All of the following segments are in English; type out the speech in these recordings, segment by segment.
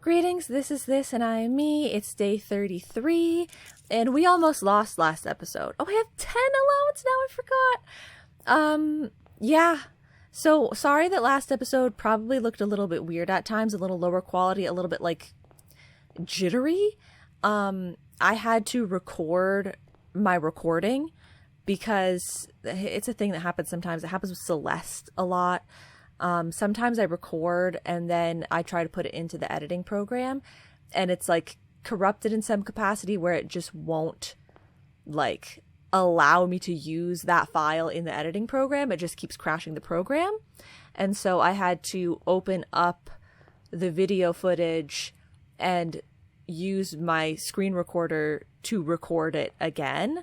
Greetings, this is this and I am me. It's day 33 and we almost lost last episode. Oh, I have 10 allowance now, I forgot. Yeah. So sorry that last episode probably looked a little bit weird at times, a little lower quality, a little bit like jittery. I had to record my recording because it's a thing that happens sometimes. It happens with Celeste a lot. Sometimes I record and then I try to put it into the editing program and it's like corrupted in some capacity where it just won't like allow me to use that file in the editing program. It just keeps crashing the program. And so I had to open up the video footage and use my screen recorder to record it again.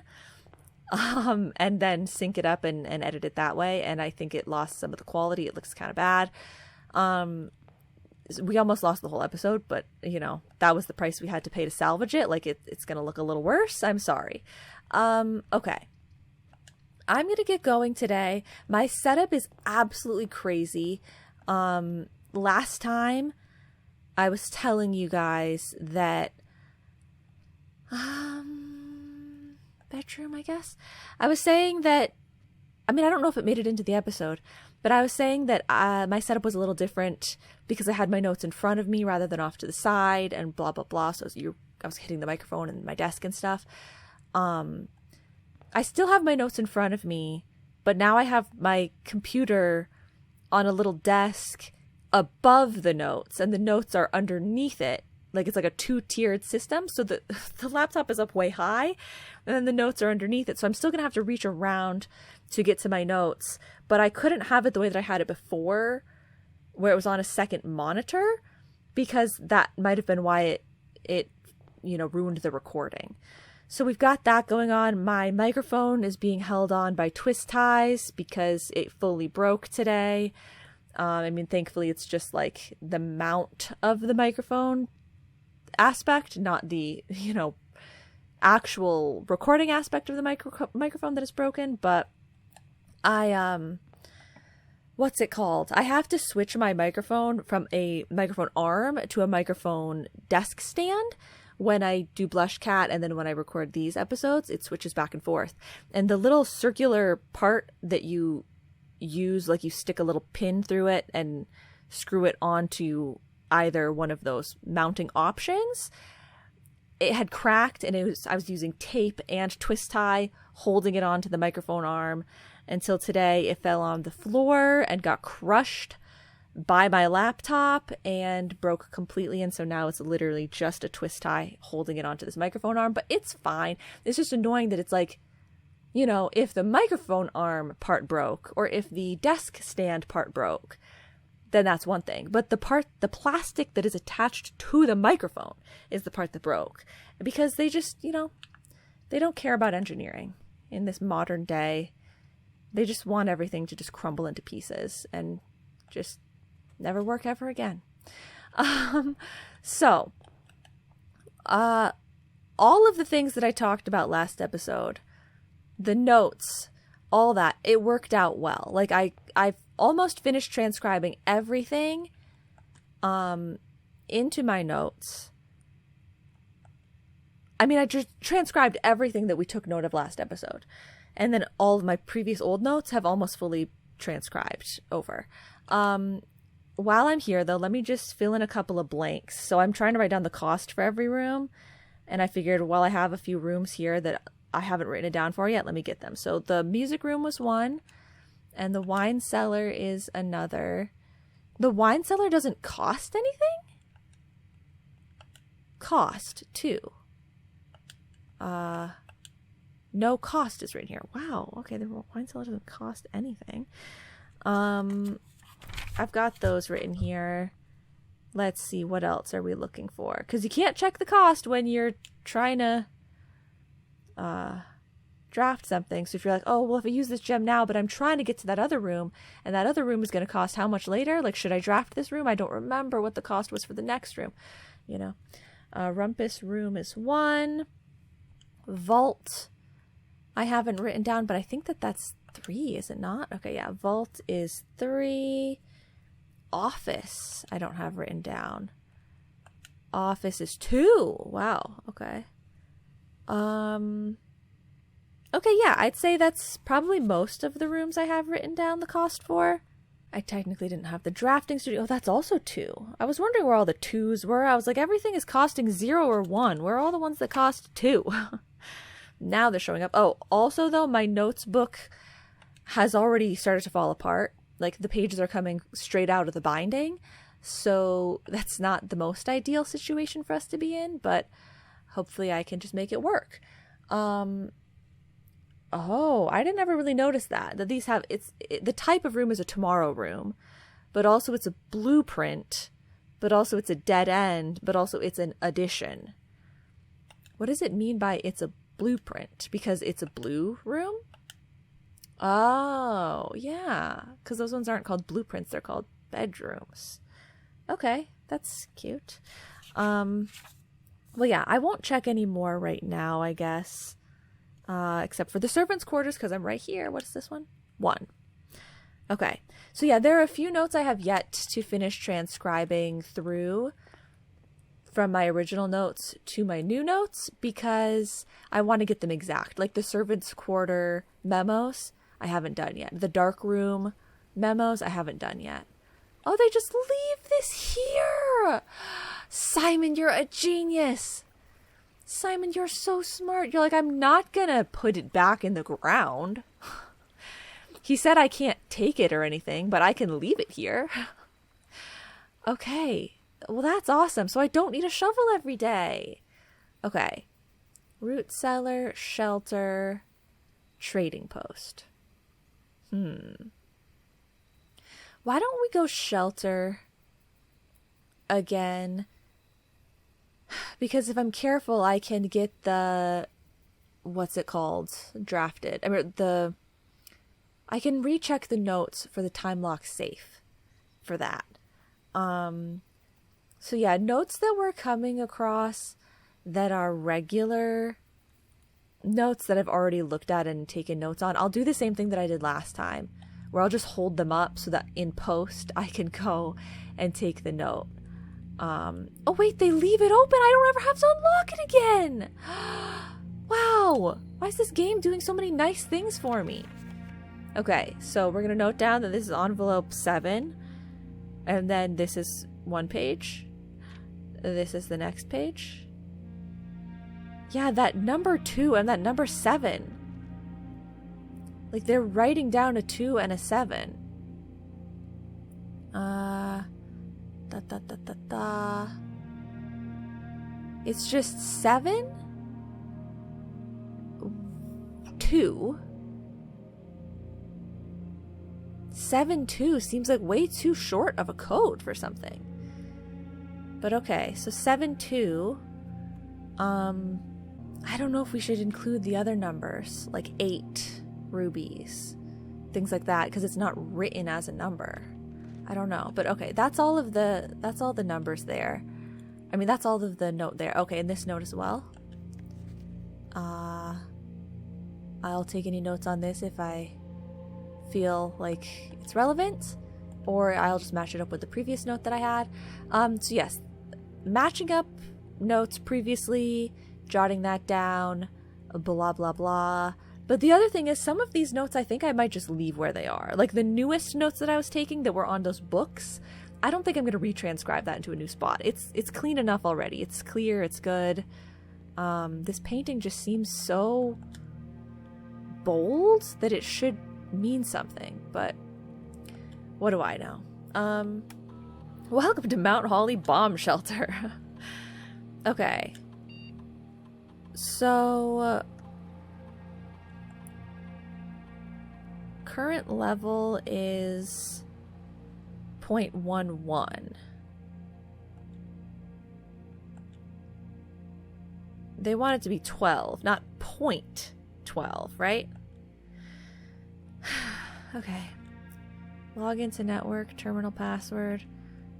And then sync it up and edit it that way. And I think it lost some of the quality. It looks kind of bad. We almost lost the whole episode, but you know, that was the price we had to pay to salvage it. Like it's going to look a little worse. I'm sorry. Okay. I'm going to get going today. My setup is absolutely crazy. Last time I was telling you guys that, bedroom, I guess. I was saying that, I don't know if it made it into the episode, but I was saying that my setup was a little different because I had my notes in front of me rather than off to the side and blah, blah, blah. So I was hitting the microphone and my desk and stuff. I still have my notes in front of me, but now I have my computer on a little desk above the notes and the notes are underneath it. Like it's like a 2-tiered system. So the laptop is up way high and then the notes are underneath it. So I'm still going to have to reach around to get to my notes, but I couldn't have it the way that I had it before where it was on a second monitor because that might've been why it ruined the recording. So we've got that going on. My microphone is being held on by twist ties because it fully broke today. Thankfully it's just like the mount of the microphone aspect, not the actual recording aspect of the microphone that is broken. But what's it called? I have to switch my microphone from a microphone arm to a microphone desk stand when I do Blush Cat, and then when I record these episodes it switches back and forth. And the little circular part that you use, like you stick a little pin through it and screw it onto either one of those mounting options, it had cracked and I was using tape and twist tie holding it onto the microphone arm until today it fell on the floor and got crushed by my laptop and broke completely. And so now it's literally just a twist tie holding it onto this microphone arm, but it's fine. It's just annoying that it's like, if the microphone arm part broke or if the desk stand part broke, then that's one thing. But the plastic that is attached to the microphone is the part that broke. Because they just, they don't care about engineering in this modern day. They just want everything to just crumble into pieces and just never work ever again. All of the things that I talked about last episode, the notes, all that, it worked out well. Like I've almost finished transcribing everything into my notes. I just transcribed everything that we took note of last episode. And then all of my previous old notes have almost fully transcribed over. While I'm here, though, let me just fill in a couple of blanks. So I'm trying to write down the cost for every room. And I figured while I have a few rooms here that I haven't written it down for yet, let me get them. So the music room was one. And the wine cellar is another. The wine cellar doesn't cost anything? Cost, too. No cost is written here. Wow. Okay, the wine cellar doesn't cost anything. I've got those written here. Let's see, what else are we looking for? Because you can't check the cost when you're trying to draft something. So if you're like, oh, well, if I use this gem now, but I'm trying to get to that other room, and that other room is going to cost how much later? Like, should I draft this room? I don't remember what the cost was for the next room. Rumpus room is one. Vault, I haven't written down, but I think that's 3, is it not? Okay, yeah, vault is 3. Office, I don't have written down. Office is 2. Wow. Okay. Okay, yeah, I'd say that's probably most of the rooms I have written down the cost for. I technically didn't have the drafting studio. Oh, that's also 2. I was wondering where all the 2s were. I was like, everything is costing 0 or 1. Where are all the ones that cost 2? Now they're showing up. Oh, also though, my notes book has already started to fall apart. Like, the pages are coming straight out of the binding. So that's not the most ideal situation for us to be in, but hopefully I can just make it work. Oh, I didn't ever really notice that these have, the type of room is a tomorrow room, but also it's a blueprint, but also it's a dead end, but also it's an addition. What does it mean by it's a blueprint? Because it's a blue room? Oh, yeah, because those ones aren't called blueprints, they're called bedrooms. Okay, that's cute. Well, yeah, I won't check any more right now, I guess. Except for the servants' quarters, because I'm right here. What's this one? 1. Okay. So yeah, there are a few notes I have yet to finish transcribing through from my original notes to my new notes, because I want to get them exact. Like the servants' quarter memos, I haven't done yet. The dark room memos, I haven't done yet. Oh, they just leave this here! Simon, you're a genius! Simon, you're so smart. You're like, I'm not gonna put it back in the ground. He said I can't take it or anything, but I can leave it here. Okay. Well, that's awesome. So I don't need a shovel every day. Okay. Root cellar, shelter, trading post. Why don't we go shelter again? Because if I'm careful, I can get the, what's it called, drafted. I can recheck the notes for the time lock safe for that. So yeah, notes that we're coming across that are regular notes that I've already looked at and taken notes on, I'll do the same thing that I did last time, where I'll just hold them up so that in post I can go and take the note. Oh wait, they leave it open. I don't ever have to unlock it again. Wow. Why is this game doing so many nice things for me? Okay, so we're going to note down that this is envelope 7. And then this is one page. This is the next page. Yeah, that number 2 and that number 7. Like, they're writing down a 2 and a 7. It's just 7? 2? 7-2 seems like way too short of a code for something. But okay, so 7-2. I don't know if we should include the other numbers, like 8 rubies, things like that, because it's not written as a number. I don't know, but okay, that's all the numbers there. I mean, that's all of the note there. Okay, and this note as well. I'll take any notes on this if I feel like it's relevant, or I'll just match it up with the previous note that I had. So yes, matching up notes previously, jotting that down, blah blah blah. But the other thing is, some of these notes I think I might just leave where they are. Like the newest notes that I was taking that were on those books, I don't think I'm going to retranscribe that into a new spot. It's clean enough already. It's clear, it's good. This painting just seems so bold that it should mean something, but what do I know? Welcome to Mount Holly Bomb Shelter. Okay. So, current level is 0.11. They want it to be 12, not 0.12, right? Okay. Log into network, terminal password.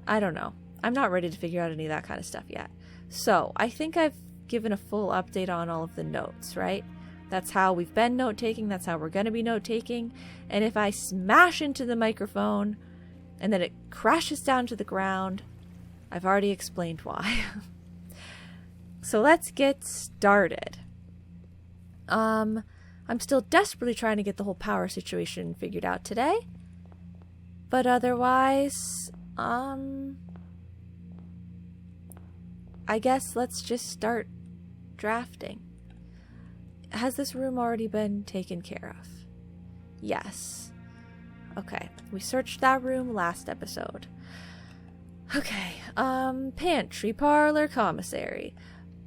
I don't know. I'm not ready to figure out any of that kind of stuff yet. So, I think I've given a full update on all of the notes, right? That's how we've been note-taking. That's how we're going to be note-taking. And if I smash into the microphone and then it crashes down to the ground, I've already explained why. So let's get started. I'm still desperately trying to get the whole power situation figured out today. But otherwise, I guess let's just start drafting. Has this room already been taken care of? Yes. Okay, we searched that room last episode. Okay, pantry, parlor, commissary.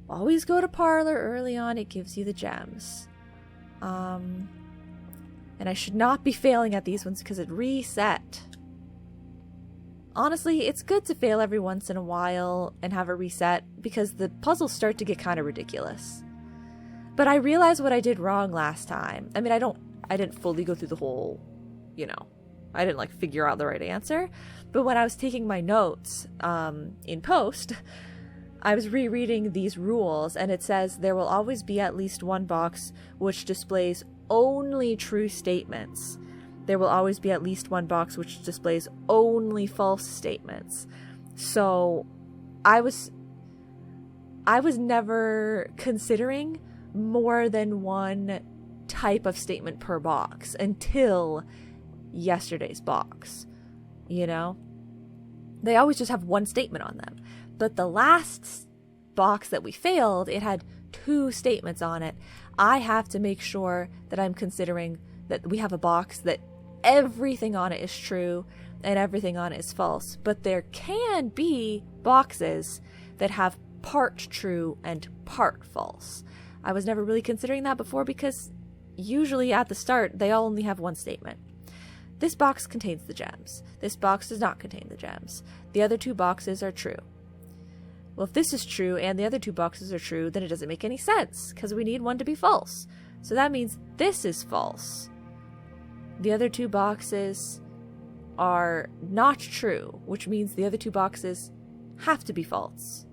Always go to parlor early on, it gives you the gems. And I should not be failing at these ones because it reset. Honestly, it's good to fail every once in a while and have a reset because the puzzles start to get kind of ridiculous. But I realized what I did wrong last time. I mean, I didn't fully go through the whole, I didn't figure out the right answer. But when I was taking my notes in post, I was rereading these rules, and it says there will always be at least one box which displays only true statements. There will always be at least one box which displays only false statements. So I was never considering more than one type of statement per box until yesterday's box. They always just have one statement on them. But the last box that we failed, it had 2 statements on it. I have to make sure that I'm considering that we have a box that everything on it is true and everything on it is false. But there can be boxes that have part true and part false. I was never really considering that before because usually at the start, they all only have one statement. This box contains the gems. This box does not contain the gems. The other 2 boxes are true. Well, if this is true and the other 2 boxes are true, then it doesn't make any sense because we need one to be false. So that means this is false. The other 2 boxes are not true, which means the other 2 boxes have to be false.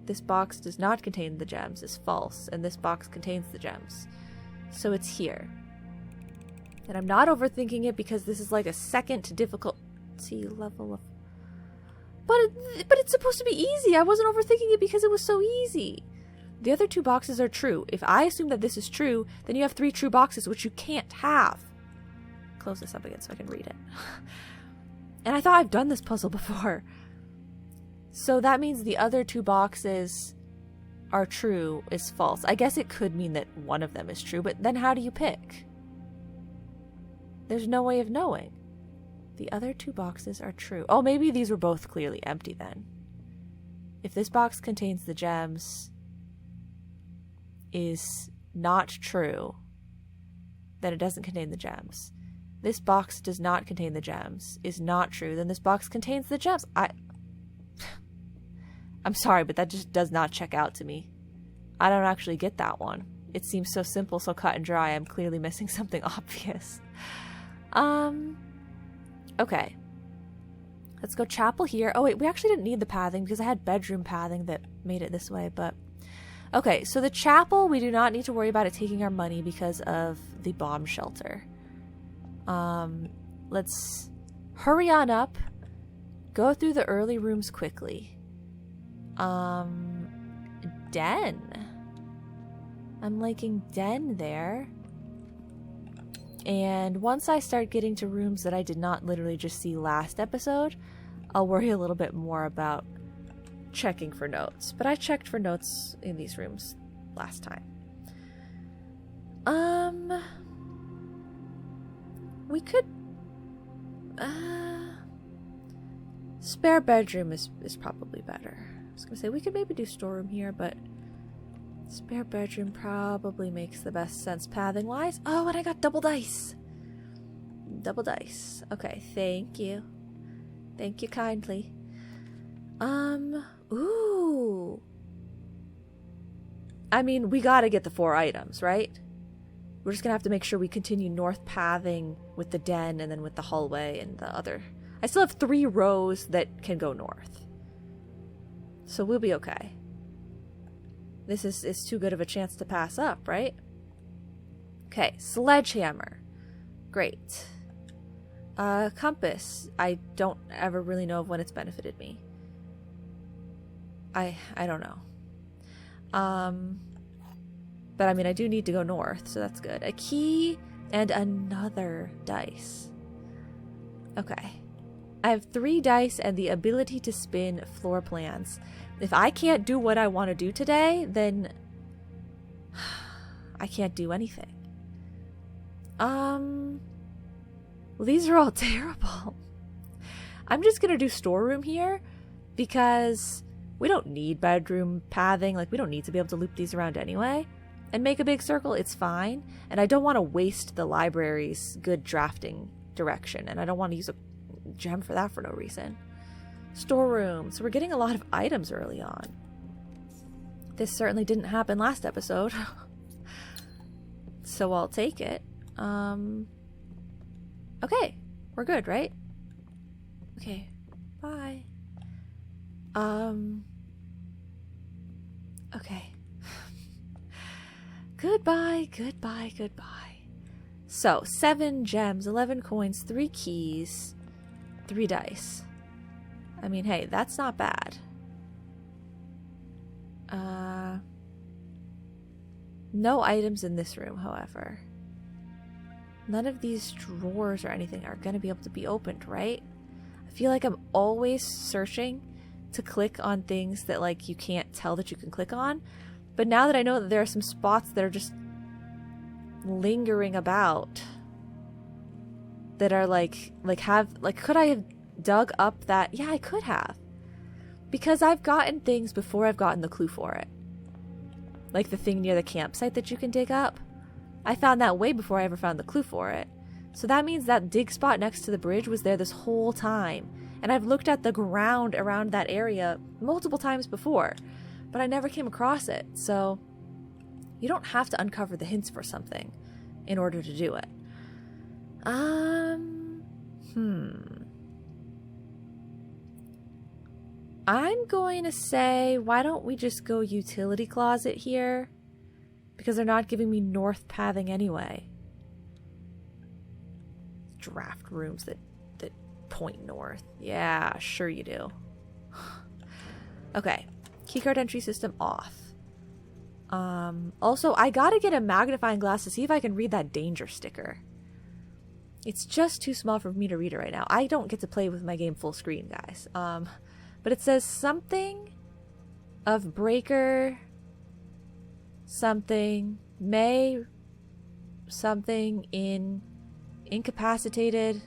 This box does not contain the gems is false, and this box contains the gems. So it's here. And I'm not overthinking it because this is like a second difficulty level of... But it's supposed to be easy. I wasn't overthinking it because it was so easy. The other 2 boxes are true. If I assume that this is true, then you have 3 true boxes, which you can't have. Close this up again so I can read it. And I thought I've done this puzzle before. So that means the other 2 boxes are true is false. I guess it could mean that one of them is true, but then how do you pick? There's no way of knowing. The other 2 boxes are true. Oh, maybe these were both clearly empty then. If this box contains the gems is not true, then it doesn't contain the gems. This box does not contain the gems is not true, then this box contains the gems. I'm sorry, but that just does not check out to me. I don't actually get that one. It seems so simple, so cut and dry. I'm clearly missing something obvious. Okay. Let's go chapel here. Oh wait, we actually didn't need the pathing because I had bedroom pathing that made it this way, but... Okay, so the chapel, we do not need to worry about it taking our money because of the bomb shelter. Let's hurry on up. Go through the early rooms quickly. Den. I'm liking den there. And once I start getting to rooms that I did not literally just see last episode, I'll worry a little bit more about checking for notes. But I checked for notes in these rooms last time. We could... spare bedroom is probably better. I was gonna say, we could maybe do storeroom here, but... Spare bedroom probably makes the best sense pathing-wise. Oh, and I got double dice. Double dice. Okay, thank you. Thank you kindly. Ooh. I mean, we gotta get the 4 items, right? We're just gonna have to make sure we continue north pathing with the den and then with the hallway and the other. I still have 3 rows that can go north. So we'll be okay. This is too good of a chance to pass up, right? Okay, sledgehammer. Great. Compass. I don't ever really know of when it's benefited me. I don't know. But I mean, I do need to go north, so that's good. A key and another dice. Okay. I have 3 dice and the ability to spin floor plans. If I can't do what I want to do today, then I can't do anything. Well, these are all terrible. I'm just gonna do storeroom here because we don't need bedroom pathing. Like, we don't need to be able to loop these around anyway. And make a big circle, it's fine. And I don't want to waste the library's good drafting direction. And I don't want to use a gem for that for no reason. Storeroom. So we're getting a lot of items early on. This certainly didn't happen last episode. So I'll take it. Okay. We're good, right? Okay. Bye. Okay. Goodbye, goodbye, goodbye. So, 7 gems, 11 coins, 3 keys, 3 dice. I mean, hey, that's not bad. No items in this room, however. None of these drawers or anything are going to be able to be opened, right? I feel like I'm always searching to click on things that, like, you can't tell that you can click on. But now that I know that there are some spots that are just lingering about that are could I have dug up that? Yeah, I could have. Because I've gotten things before I've gotten the clue for it. Like the thing near the campsite that you can dig up. I found that way before I ever found the clue for it. So that means that dig spot next to the bridge was there this whole time. And I've looked at the ground around that area multiple times before, but I never came across it. So you don't have to uncover the hints for something in order to do it. I'm going to say, why don't we just go utility closet here? Because they're not giving me north pathing anyway. Draft rooms that point north. Yeah, sure you do. Okay. Keycard entry system off. Also, I gotta get a magnifying glass to see if I can read that danger sticker. It's just too small for me to read it right now. I don't get to play with my game full screen, guys. But it says something of breaker, something, may, something in incapacitated,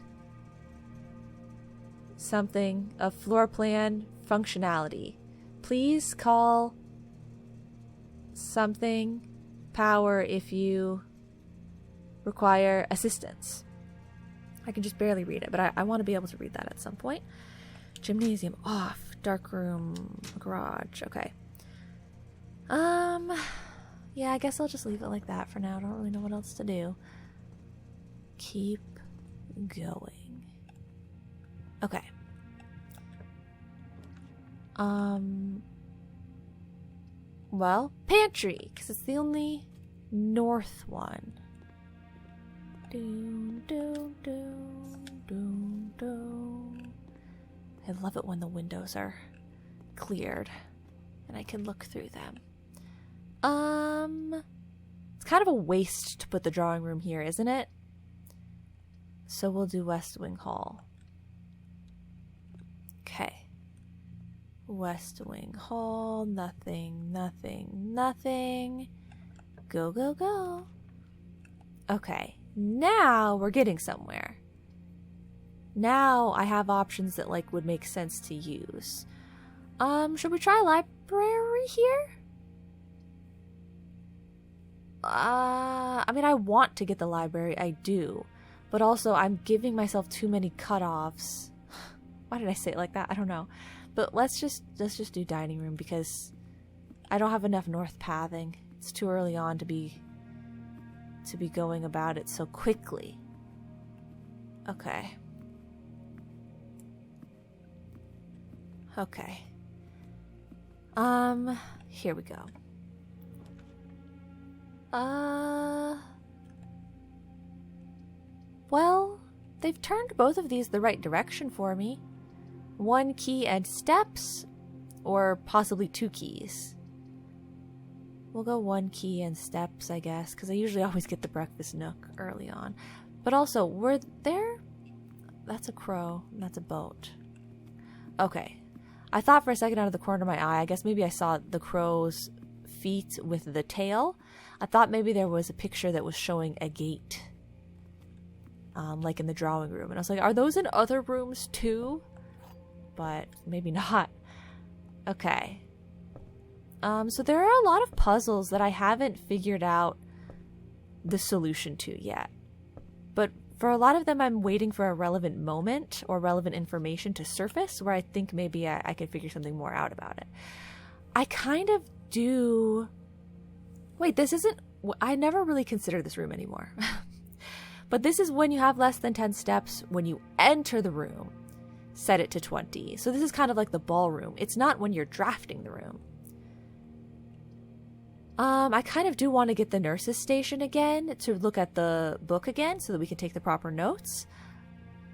something of floor plan functionality. Please call something power if you require assistance. I can just barely read it, but I want to be able to read that at some point. Gymnasium off. Dark room. Garage. Okay. Yeah, I guess I'll just leave it like that for now. I don't really know what else to do. Keep going. Okay. Well, pantry, because it's the only north one. Doom, doom, doom, doom, doom. I love it when the windows are cleared and I can look through them. It's kind of a waste to put the drawing room here, isn't it? So we'll do West Wing Hall. Okay. West Wing Hall, nothing, nothing, nothing. Go, go, go. Okay, now we're getting somewhere. Now I have options that, like, would make sense to use. Should we try library here? I mean, I want to get the library, I do. But also, I'm giving myself too many cutoffs. Why did I say it like that? I don't know. But let's just do dining room because I don't have enough north pathing. It's too early on to be going about it so quickly. Okay. Okay. Here we go. Well, they've turned both of these the right direction for me. 1 key and steps, or possibly 2 keys. We'll go 1 key and steps, I guess, because I usually always get the breakfast nook early on. But also, were there... That's a crow, and that's a boat. Okay. I thought for a second out of the corner of my eye, I guess maybe I saw the crow's feet with the tail. I thought maybe there was a picture that was showing a gate, like in the drawing room. And I was like, are those in other rooms too? But maybe not. Okay. So there are a lot of puzzles that I haven't figured out the solution to yet. But for a lot of them, I'm waiting for a relevant moment or relevant information to surface where I think maybe I can figure something more out about it. I kind of do... Wait, this isn't... I never really consider this room anymore. But this is when you have less than 10 steps when you enter the room. Set it to 20. So this is kind of like the ballroom. It's not when you're drafting the room. I kind of do want to get the nurse's station again to look at the book again so that we can take the proper notes.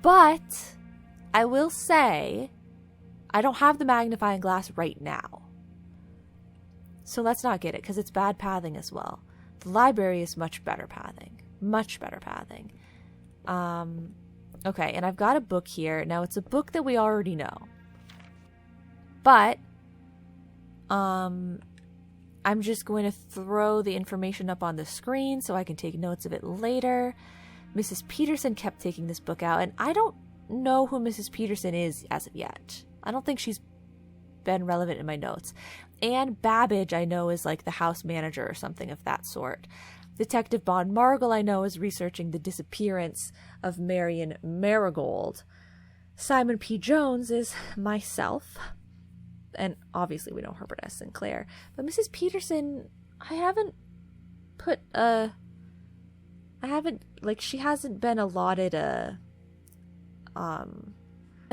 But I will say I don't have the magnifying glass right now. So let's not get it because it's bad pathing as well. The library is much better pathing. Much better pathing. Okay, and I've got a book here. Now it's a book that we already know. But I'm just going to throw the information up on the screen so I can take notes of it later. Mrs. Peterson kept taking this book out, and I don't know who Mrs. Peterson is as of yet. I don't think she's been relevant in my notes. Anne Babbage, I know, is like the house manager or something of that sort. Detective Bon Margle, I know, is researching the disappearance of Marion Marigold. Simon P. Jones is myself. And obviously we know Herbert S. Sinclair. But Mrs. Peterson, she hasn't been allotted an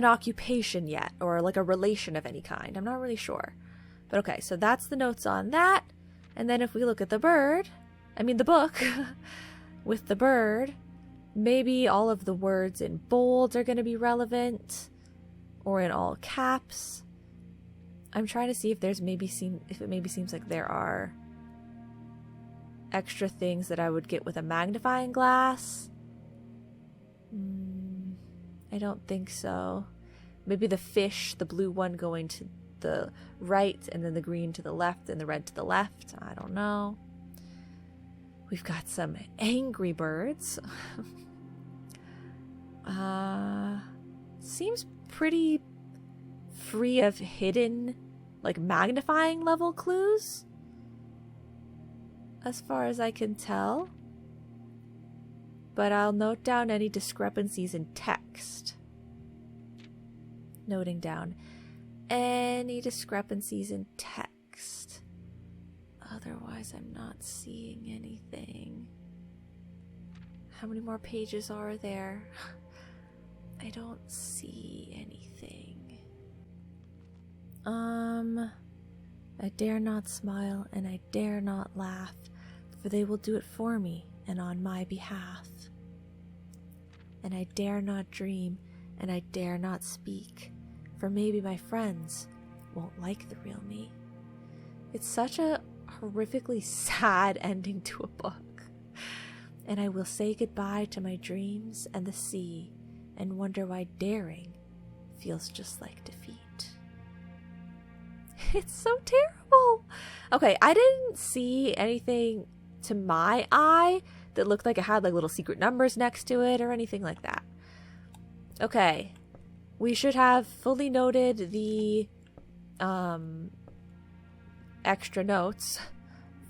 occupation yet, or like a relation of any kind. I'm not really sure. But okay, so that's the notes on that. And then if we look at the book, with the bird, maybe all of the words in bold are going to be relevant, or in all caps. I'm trying to see if it maybe seems like there are extra things that I would get with a magnifying glass. I don't think so. Maybe the fish, the blue one going to the right, and then the green to the left, and the red to the left. I don't know. We've got some angry birds. Seems pretty free of hidden, like, magnifying level clues, as far as I can tell. But I'll note down any discrepancies in text. Noting down any discrepancies in text. Otherwise, I'm not seeing anything. How many more pages are there? I don't see anything. I dare not smile, and I dare not laugh, for they will do it for me, and on my behalf. And I dare not dream, and I dare not speak, for maybe my friends won't like the real me. It's such a horrifically sad ending to a book. And I will say goodbye to my dreams and the sea, and wonder why daring feels just like defeat. It's so terrible. Okay, I didn't see anything to my eye that looked like it had like little secret numbers next to it or anything like that. Okay, we should have fully noted the extra notes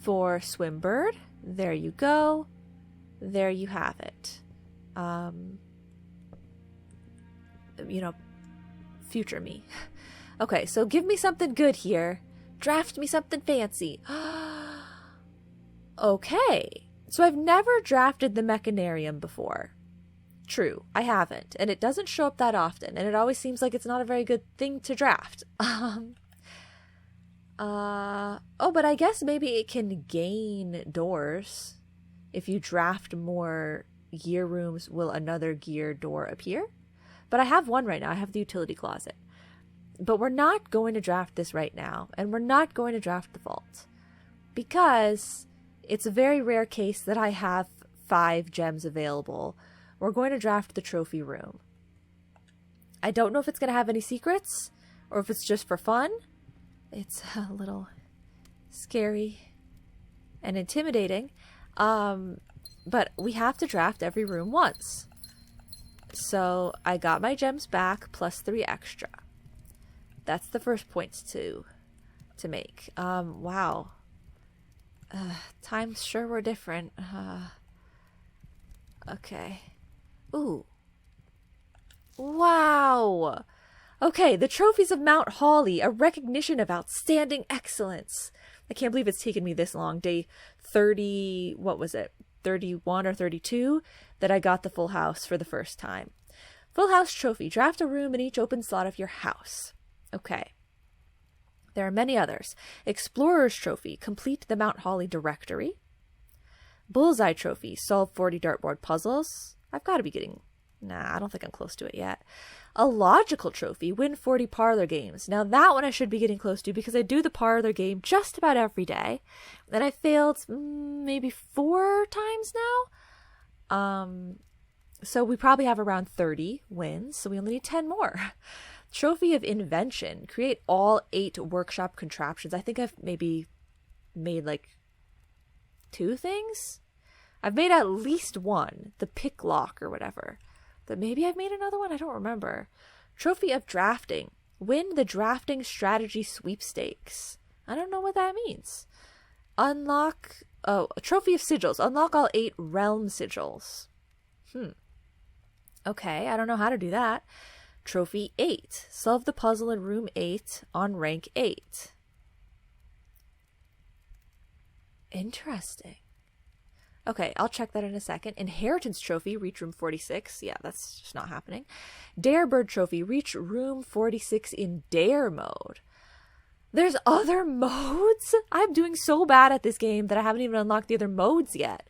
for Swimbird. There you go. There you have it. Future me. Okay, so give me something good here. Draft me something fancy. Okay. So I've never drafted the Mechanarium before. True, I haven't. And it doesn't show up that often. And it always seems like it's not a very good thing to draft. But I guess maybe it can gain doors. If you draft more gear rooms, will another gear door appear? But I have one right now. I have the utility closet. But we're not going to draft this right now, and we're not going to draft the vault, because it's a very rare case that I have 5 gems available. We're going to draft the trophy room. I don't know if it's going to have any secrets, or if it's just for fun. It's a little scary and intimidating, but we have to draft every room once. So I got my gems back plus 3 extra. That's the first point to make. Wow. Times sure were different. Okay. Ooh. Wow. Okay, the trophies of Mount Holly, a recognition of outstanding excellence. I can't believe it's taken me this long. Day 30, what was it? 31 or 32 that I got the full house for the first time. Full house trophy. Draft a room in each open slot of your house. Okay. There are many others. Explorer's trophy. Complete the Mount Holly directory. Bullseye trophy. Solve 40 dartboard puzzles. I've got to be getting... Nah, I don't think I'm close to it yet. A logical trophy. Win 40 parlor games. Now that one I should be getting close to because I do the parlor game just about every day. And I failed maybe 4 times now. So we probably have around 30 wins. So we only need 10 more. Trophy of invention. Create all 8 workshop contraptions. I think I've maybe made like 2 things. I've made at least 1. The pick lock or whatever. But maybe I've made another one. I don't remember. Trophy of drafting. Win the drafting strategy sweepstakes. I don't know what that means. Unlock... Oh, a trophy of sigils. Unlock all 8 realm sigils. Okay, I don't know how to do that. Trophy 8. Solve the puzzle in room 8 on rank 8. Interesting. Okay, I'll check that in a second. Inheritance trophy, reach room 46. Yeah, that's just not happening. Dare bird trophy, reach room 46 in dare mode. There's other modes? I'm doing so bad at this game that I haven't even unlocked the other modes yet.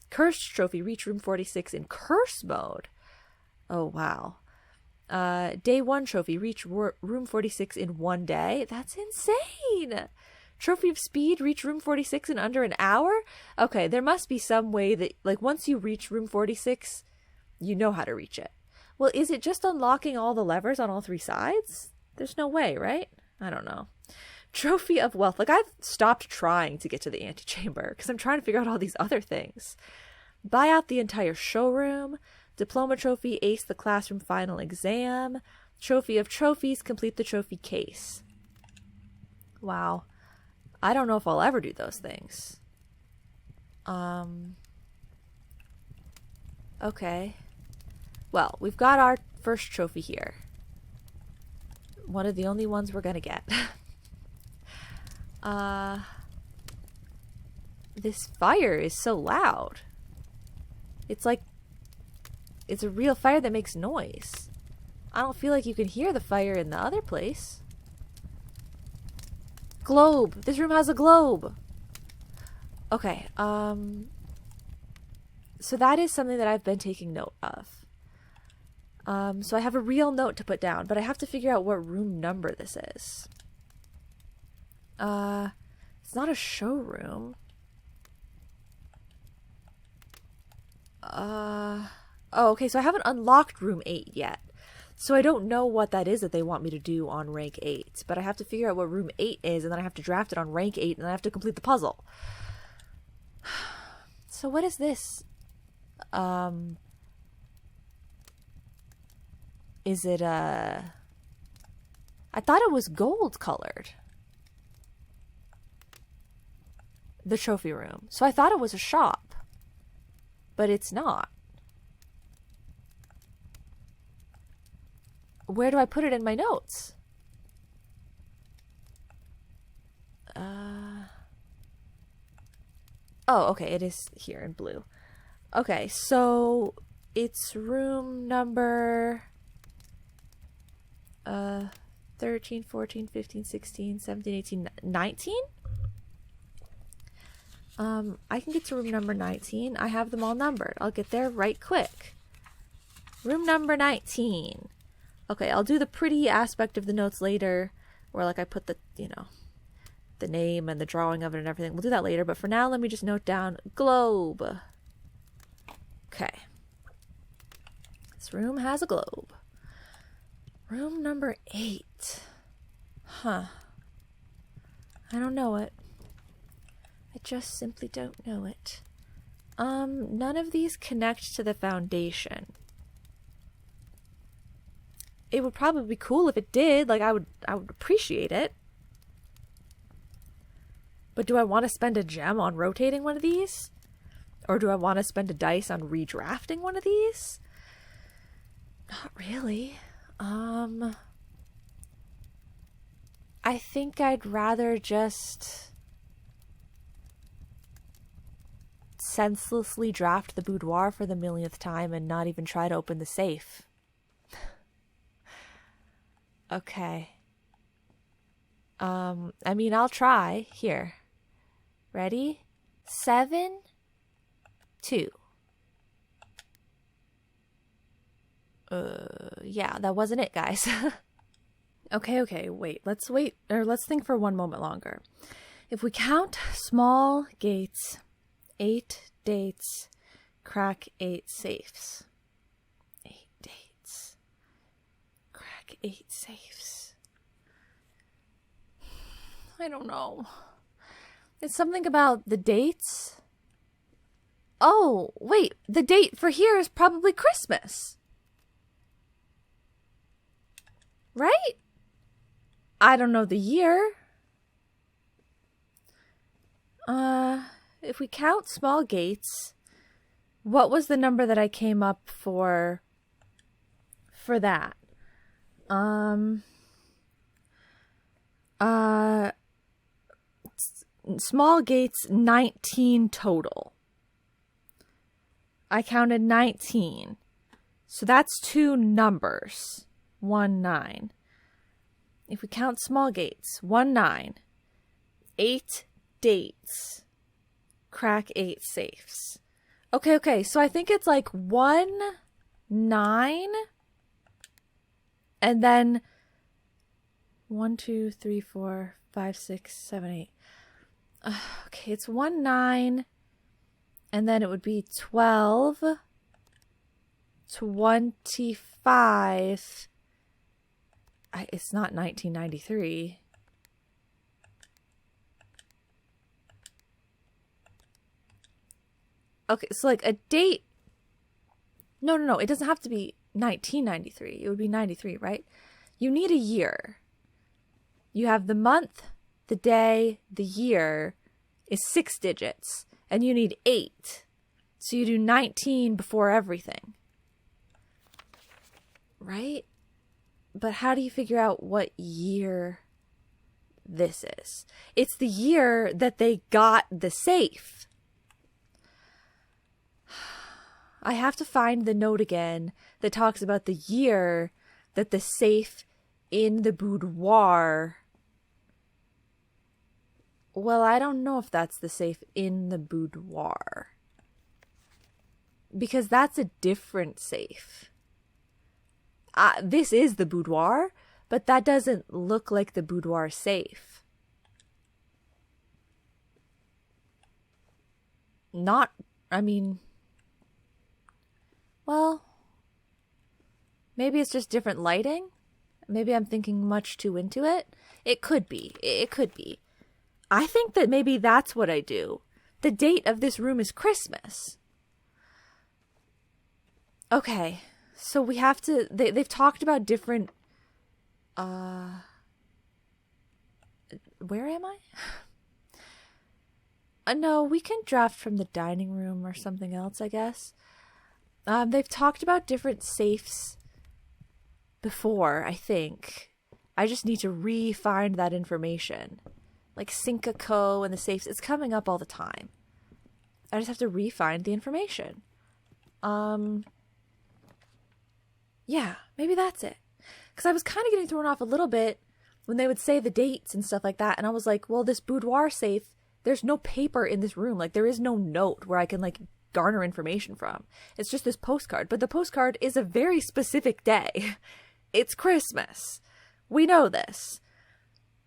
Cursed trophy, reach room 46 in curse mode. Oh, wow. Day 1 trophy, reach room 46 in 1 day. That's insane. Trophy of speed, reach room 46 in under an hour? Okay, there must be some way that, like, once you reach room 46, you know how to reach it. Well, is it just unlocking all the levers on all 3 sides? There's no way, right? I don't know. Trophy of wealth. Like, I've stopped trying to get to the antechamber because I'm trying to figure out all these other things. Buy out the entire showroom. Diploma trophy, ace the classroom final exam. Trophy of trophies, complete the trophy case. Wow. I don't know if I'll ever do those things. Okay. Well, we've got our first trophy here. One of the only ones we're gonna get. This fire is so loud. It's like... It's a real fire that makes noise. I don't feel like you can hear the fire in the other place. Globe. This room has a globe. Okay. So that is something that I've been taking note of. So I have a real note to put down, but I have to figure out what room number this is. It's not a showroom. Oh, okay. So I haven't unlocked room 8 yet. So I don't know what that is that they want me to do on rank 8. But I have to figure out what room 8 is, and then I have to draft it on rank 8, and then I have to complete the puzzle. So what is this? Is it I thought it was gold colored. The trophy room. So I thought it was a shop. But it's not. Where do I put it in my notes? Oh, okay, it is here in blue. Okay, so it's room number 13, 14, 15, 16, 17, 18, 19? I can get to room number 19. I have them all numbered. I'll get there right quick. Room number 19. Okay, I'll do the pretty aspect of the notes later, where like I put the, the name and the drawing of it and everything. We'll do that later, but for now, let me just note down globe. Okay. This room has a globe. Room number 8. Huh. I don't know it. I just simply don't know it. None of these connect to the foundation. It would probably be cool if it did. Like, I would appreciate it. But do I want to spend a gem on rotating one of these? Or do I want to spend a dice on redrafting one of these? Not really. I think I'd rather just senselessly draft the boudoir for the millionth time and not even try to open the safe. Okay. I mean, I'll try. Here. Ready? 7, 2. Yeah, that wasn't it, guys. Okay, wait. Let's think for one moment longer. If we count small gates, 8 dates, crack 8 safes. 8 dates, crack 8 safes. I don't know. It's something about the dates. Oh, wait. The date for here is probably Christmas. Right? I don't know the year. If we count small gates, what was the number that I came up for that? Small gates, 19 total. I counted 19. So that's 2 numbers. 1, 9. If we count small gates, 1, 9. 8 dates. Crack 8 safes. Okay. So I think it's like 1, 9. And then 1, 2, 3, 4, 5, 6, 7, 8. Okay, it's 1, 9. And then it would be 12. 25. It's not 1993. Okay, so like a date. No. It doesn't have to be 1993. It would be 93, right? You need a year. You have the month, the day, the year is 6 digits. And you need 8. So you do 19 before everything. Right? But how do you figure out what year this is? It's the year that they got the safe. I have to find the note again that talks about the year that the safe in the boudoir. Well, I don't know if that's the safe in the boudoir. Because that's a different safe. This is the boudoir, but that doesn't look like the boudoir safe. Well, maybe it's just different lighting. Maybe I'm thinking much too into it. It could be. I think that maybe that's what I do. The date of this room is Christmas. Okay. So we have to, they've talked about different, where am I? No, we can draft from the dining room or something else, I guess. They've talked about different safes before, I think. I just need to re-find that information. Like Syncaco and the safes, it's coming up all the time. I just have to re-find the information. Yeah, maybe that's it. Because I was kind of getting thrown off a little bit when they would say the dates and stuff like that. And I was like, well, this boudoir safe, there's no paper in this room. Like, there is no note where I can, like, garner information from. It's just this postcard. But the postcard is a very specific day. It's Christmas. We know this.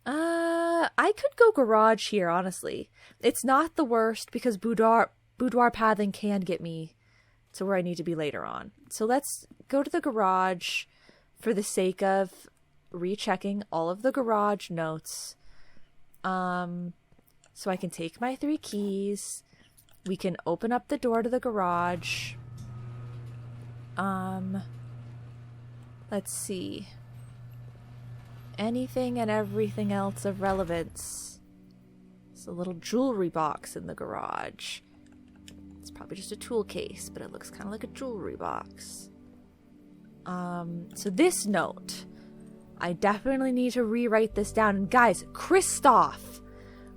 I could go garage here, honestly. It's not the worst because boudoir pathing can get me to where I need to be later on. So let's go to the garage for the sake of rechecking all of the garage notes. So I can take my 3 keys. We can open up the door to the garage. Let's see. Anything and everything else of relevance. It's a little jewelry box in the garage. It's probably just a tool case, but it looks kind of like a jewelry box. So this note, I definitely need to rewrite this down. And guys, Christoph,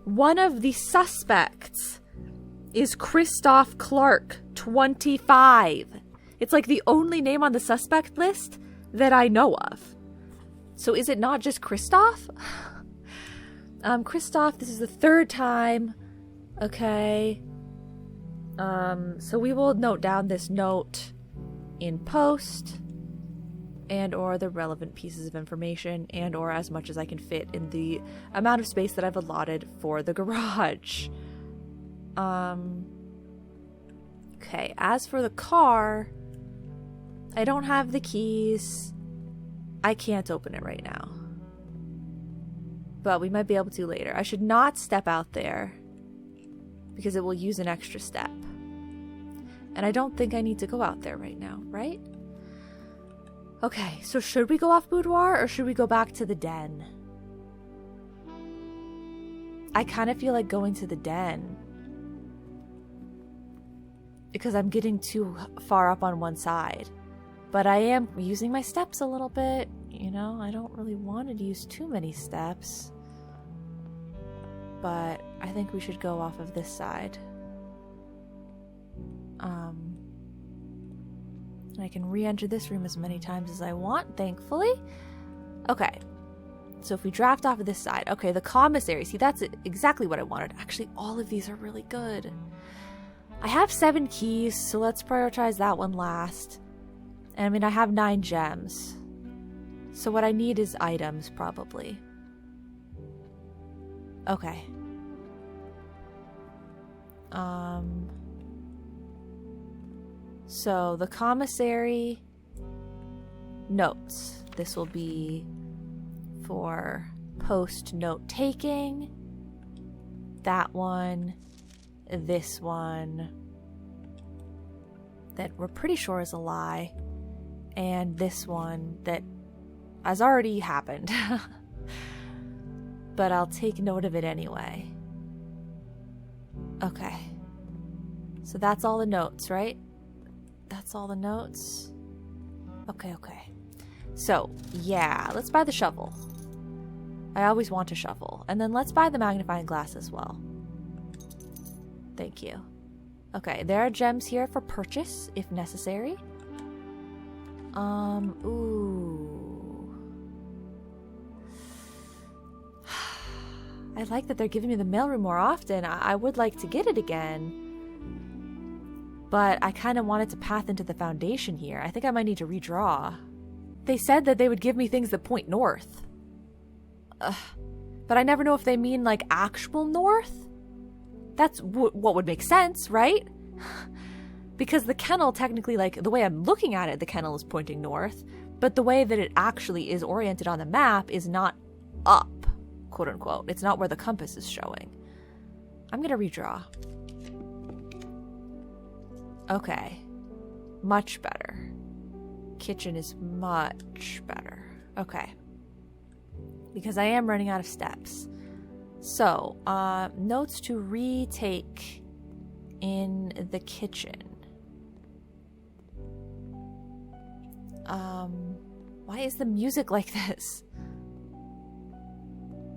one of the suspects is Christoph Clark, 25. It's like the only name on the suspect list that I know of. So is it not just Christoph? Christoph, this is the 3rd time. Okay. So we will note down this note in post and or the relevant pieces of information and or as much as I can fit in the amount of space that I've allotted for the garage. Okay, as for the car, I don't have the keys. I can't open it right now. But we might be able to later. I should not step out there because it will use an extra step. And I don't think I need to go out there right now, right? Okay, so should we go off boudoir or should we go back to the den? I kind of feel like going to the den because I'm getting too far up on one side. But I am using my steps a little bit, you know? I don't really want to use too many steps. But I think we should go off of this side. And I can re-enter this room as many times as I want, thankfully. Okay. So if we draft off of this side. Okay, the commissary. See, that's exactly what I wanted. Actually, all of these are really good. I have 7 keys, so let's prioritize that one last. And I mean, I have 9 gems. So what I need is items, probably. Okay. So the commissary notes. This will be for post note taking. That one. This one. That we're pretty sure is a lie. And this one that has already happened. But I'll take note of it anyway. Okay. So that's all the notes, right? That's all the notes? Okay. So, yeah, let's buy the shovel. I always want a shovel. And then let's buy the magnifying glass as well. Thank you. Okay, there are gems here for purchase, if necessary. Ooh. I like that they're giving me the mailroom more often. I would like to get it again. But I kind of wanted to path into the foundation here. I think I might need to redraw. They said that they would give me things that point north. But I never know if they mean, like, actual north. That's what would make sense, right? Because the kennel, technically, like, the way I'm looking at it, the kennel is pointing north. But the way that it actually is oriented on the map is not up, quote unquote. It's not where the compass is showing. I'm going to redraw. Okay. Much better. Kitchen is much better. Okay. Because I am running out of steps. So, notes to retake in the kitchen. Why is the music like this?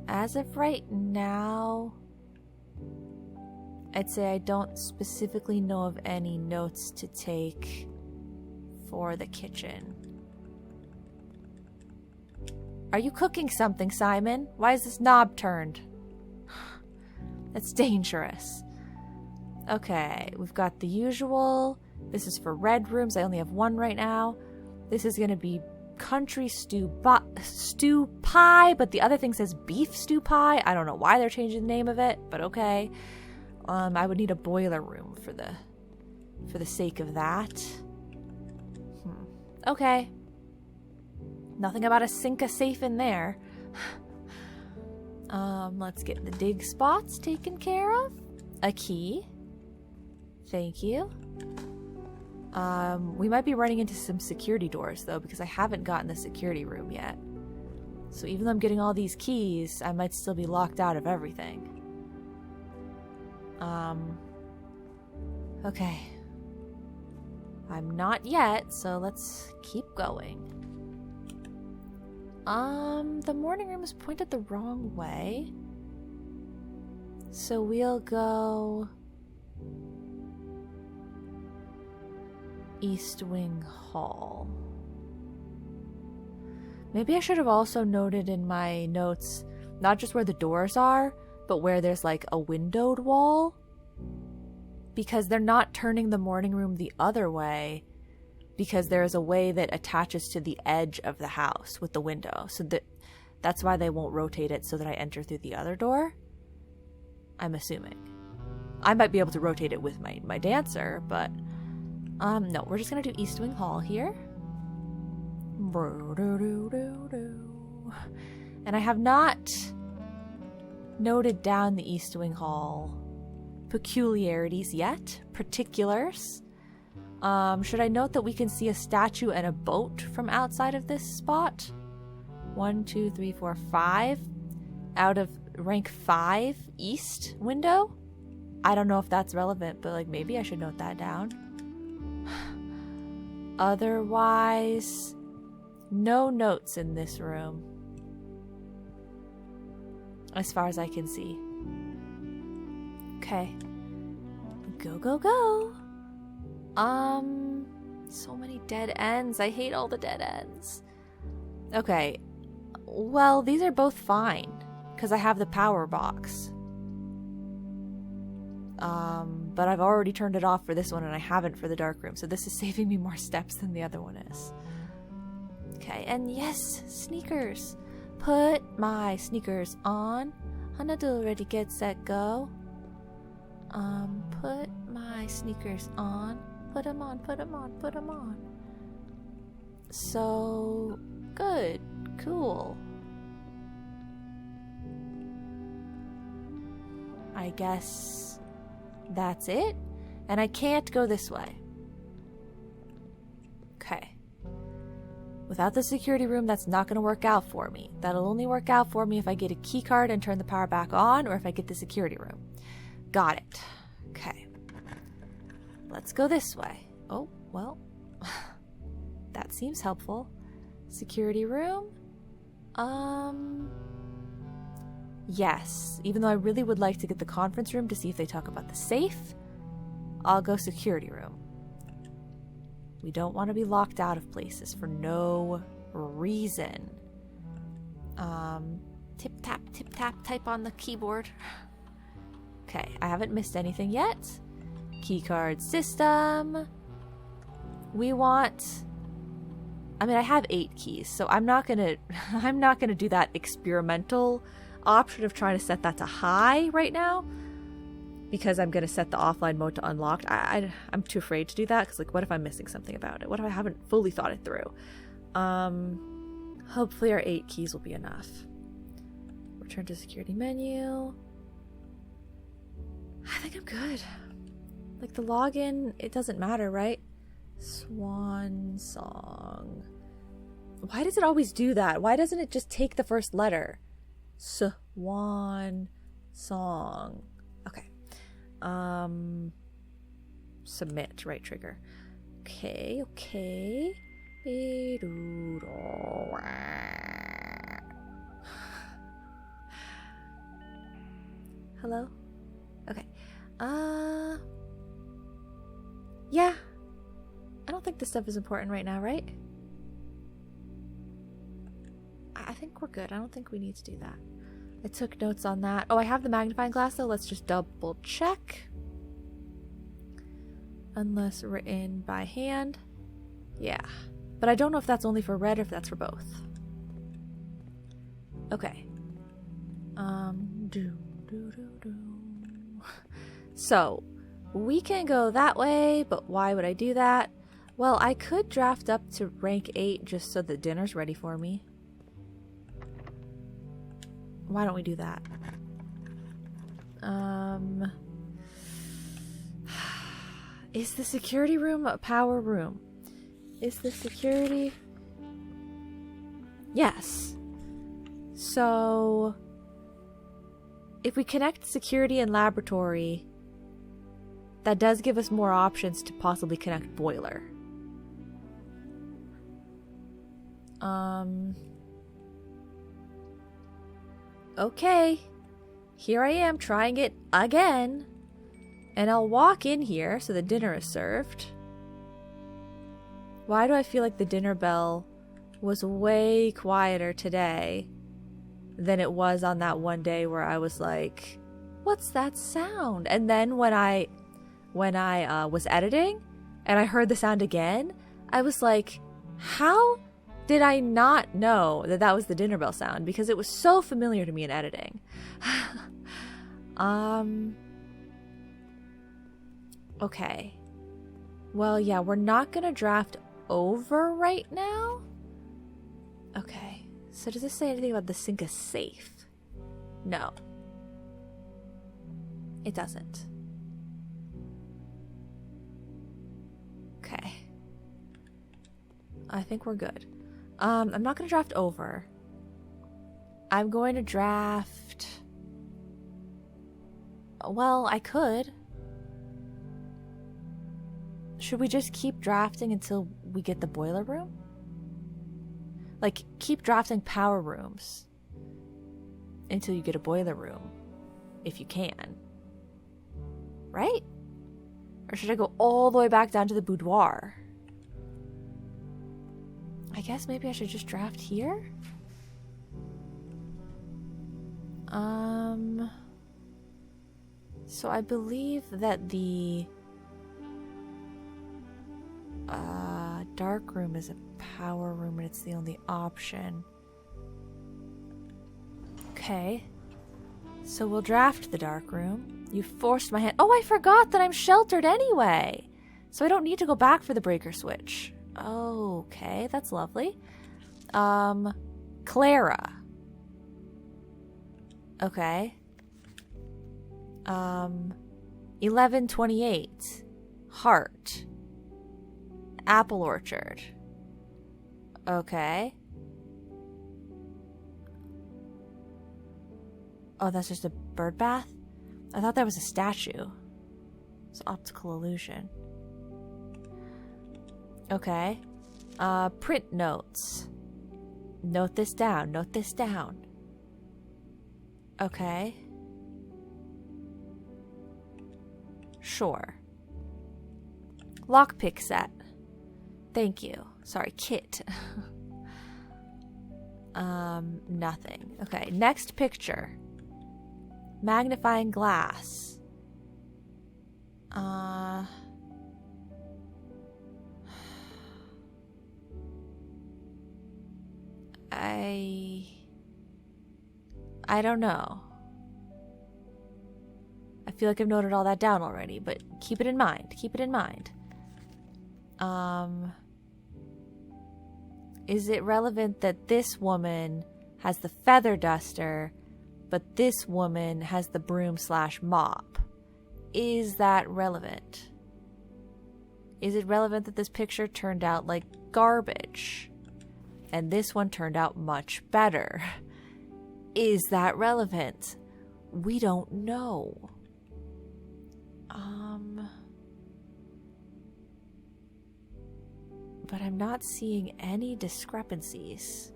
As of right now, I'd say I don't specifically know of any notes to take for the kitchen. Are you cooking something, Simon? Why is this knob turned? That's dangerous. Okay, we've got the usual. This is for red rooms. I only have 1 right now. This is going to be country stew pie, but the other thing says beef stew pie. I don't know why they're changing the name of it, but okay. I would need a boiler room for the sake of that. Okay. Nothing about a sink safe in there. Let's get the dig spots taken care of. A key. Thank you. We might be running into some security doors, though, because I haven't gotten the security room yet. So even though I'm getting all these keys, I might still be locked out of everything. Okay. I'm not yet, so let's keep going. The morning room is pointed the wrong way. So we'll go East Wing Hall. Maybe I should have also noted in my notes not just where the doors are, but where there's like a windowed wall. Because they're not turning the morning room the other way, because there is a way that attaches to the edge of the house with the window. So that's why they won't rotate it so that I enter through the other door. I'm assuming. I might be able to rotate it with my dancer, but no, we're just gonna do East Wing Hall here. And I have not noted down the East Wing Hall peculiarities yet, particulars. Should I note that we can see a statue and a boat from outside of this spot? 1, 2, 3, 4, 5 out of rank 5 east window. I don't know if that's relevant, but like maybe I should note that down. Otherwise, no notes in this room as far as I can see. Okay. Go, go, go. So many dead ends. I hate all the dead ends. Okay. Well, these are both fine because I have the power box. But I've already turned it off for this one and I haven't for the dark room. So this is saving me more steps than the other one is. Okay. And yes, sneakers. Put my sneakers on. Hanadu, ready, get, set, go. Put my sneakers on. Put them on, put them on, put them on. So, good. Cool. I guess that's it. And I can't go this way. Okay. Without the security room, that's not going to work out for me. That'll only work out for me if I get a key card and turn the power back on, or if I get the security room. Got it. Okay. Let's go this way. Oh, well. That seems helpful. Security room? Yes. Even though I really would like to get the conference room to see if they talk about the safe, I'll go security room. We don't want to be locked out of places for no reason. Tip tap, type on the keyboard. Okay, I haven't missed anything yet. Keycard system. We want... I mean, I have 8 keys, so I'm not gonna do that experimental option of trying to set that to high right now, because I'm gonna set the offline mode to unlocked. I'm too afraid to do that, because like, what if I'm missing something about it? What if I haven't fully thought it through? Hopefully our 8 keys will be enough. Return to security menu. I think I'm good. Like the login, it doesn't matter, right? Swan song. Why does it always do that? Why doesn't it just take the first letter? Swan song. Okay. Submit, right trigger. Okay. Hello? Okay. Yeah. I don't think this stuff is important right now, right? I think we're good. I don't think we need to do that. I took notes on that. Oh, I have the magnifying glass, though. Let's just double check. Unless written by hand. Yeah. But I don't know if that's only for red or if that's for both. Okay. So, we can go that way, but why would I do that? Well, I could draft up to rank 8 just so the dinner's ready for me. Why don't we do that? Is the security room a power room? Is the security... Yes. So, if we connect security and laboratory, that does give us more options to possibly connect boiler. Okay. Here I am trying it again. And I'll walk in here so the dinner is served. Why do I feel like the dinner bell was way quieter today than it was on that one day where I was like, what's that sound? And then when I was editing and I heard the sound again, I was like, how did I not know that that was the dinner bell sound? Because it was so familiar to me in editing. Okay. Well, yeah, we're not gonna draft over right now. Okay. So does this say anything about the sink is safe? No. It doesn't. Okay. I think we're good. I'm not gonna draft over. I'm going to draft... Well, I could. Should we just keep drafting until we get the boiler room? Like, keep drafting power rooms until you get a boiler room, if you can. Right? Or should I go all the way back down to the boudoir? I guess maybe I should just draft here? So I believe that the dark room is a power room and it's the only option. Okay. So we'll draft the dark room. You forced my hand. Oh, I forgot that I'm sheltered anyway. So I don't need to go back for the breaker switch. Okay, that's lovely. Clara. Okay. 1128. Heart. Apple orchard. Okay. Oh, that's just a bird bath? I thought that was a statue. It's optical illusion. Okay. Print notes. Note this down. Note this down. Okay. Sure. Lockpick set. Thank you. Sorry, kit. Nothing. Okay, next picture. Magnifying glass. I don't know. I feel like I've noted all that down already, but keep it in mind. Keep it in mind. Is it relevant that this woman has the feather duster, but this woman has the broom/mop? Is that relevant? Is it relevant that this picture turned out like garbage and this one turned out much better? Is that relevant? We don't know. But I'm not seeing any discrepancies.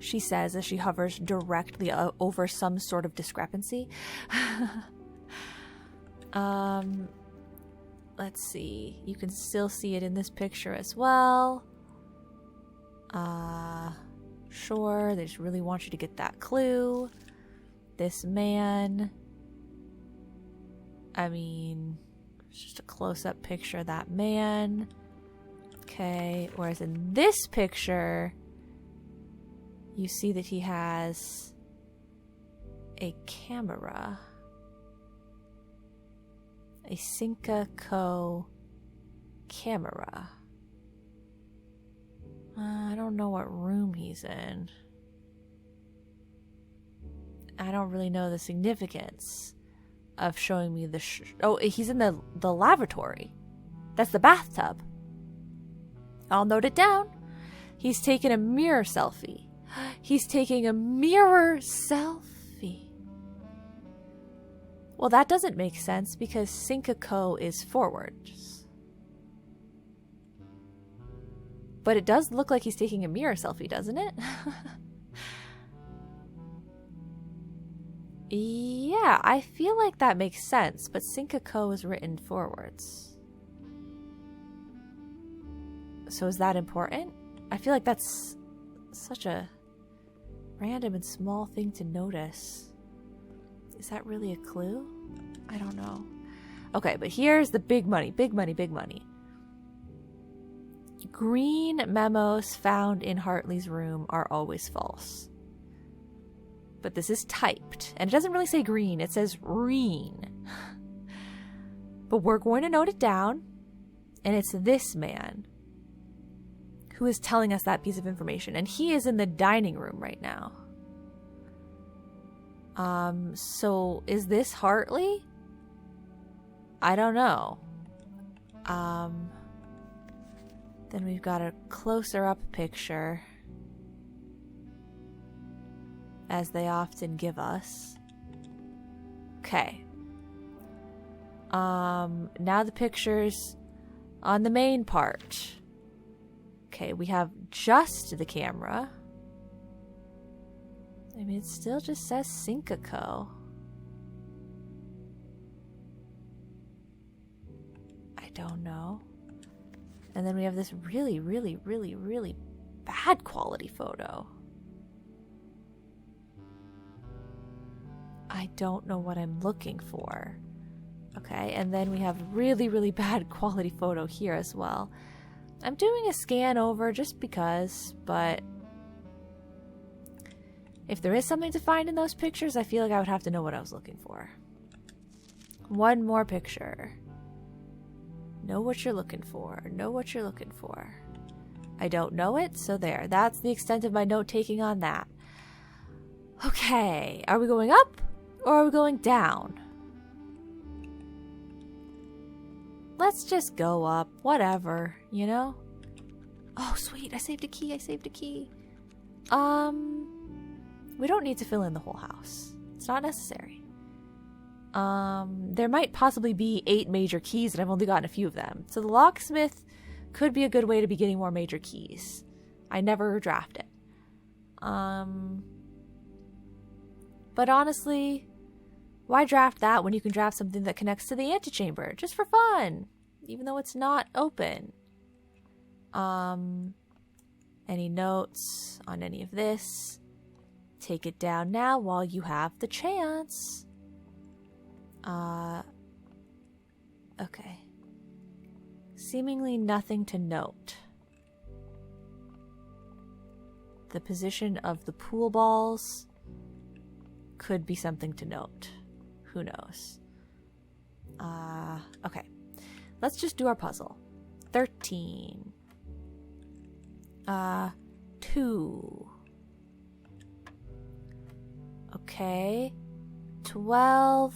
She says as she hovers directly over some sort of discrepancy. Let's see. You can still see it in this picture as well. Sure, they just really want you to get that clue. This man. I mean, it's just a close-up picture of that man. Okay, whereas in this picture, you see that he has a camera. A Cinca Co. camera. I don't know what room he's in. I don't really know the significance of showing me the... oh, he's in the lavatory. That's the bathtub. I'll note it down. He's taking a mirror selfie. He's taking a mirror selfie. Well, that doesn't make sense because Cinca Co. is forwards. But it does look like he's taking a mirror selfie, doesn't it? Yeah, I feel like that makes sense, but Cinca Co. is written forwards. So is that important? I feel like that's such a random and small thing to notice. Is that really a clue? I don't know. Okay, but here's the big money, big money, big money. Green memos found in Hartley's room are always false. But this is typed, and it doesn't really say green, it says reen. But we're going to note it down, and it's this man who is telling us that piece of information, and he is in the dining room right now. So is this Hartley? I don't know. Then we've got a closer up picture, as they often give us. Okay. Now the pictures on the main part. Okay, we have just the camera. I mean, it still just says Cinca Co. I don't know. And then we have this really, really, really, really bad quality photo. I don't know what I'm looking for. Okay, and then we have really, really bad quality photo here as well. I'm doing a scan over just because, but if there is something to find in those pictures, I feel like I would have to know what I was looking for. One more picture. Know what you're looking for. Know what you're looking for. I don't know it, so there. That's the extent of my note-taking on that. Okay, are we going up or are we going down? Let's just go up. Whatever, you know? Oh, sweet. I saved a key. I saved a key. We don't need to fill in the whole house. It's not necessary. There might possibly be 8 major keys and I've only gotten a few of them. So the locksmith could be a good way to be getting more major keys. I never draft it. But honestly, why draft that when you can draft something that connects to the antechamber? Just for fun. Even though it's not open. Any notes on any of this? Take it down now while you have the chance. Okay. Seemingly nothing to note. The position of the pool balls could be something to note. Who knows? Okay. Let's just do our puzzle. 13. 2. Okay. 12.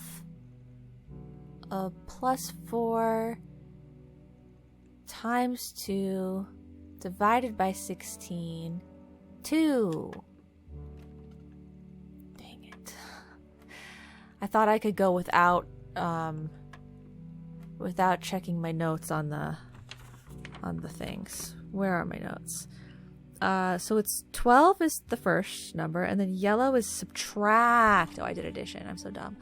Plus 4 times 2 divided by 16. 2. Dang it. I thought I could go without checking my notes on the things. Where are my notes? So it's 12 is the first number, and then yellow is subtract. Oh, I did addition. I'm so dumb.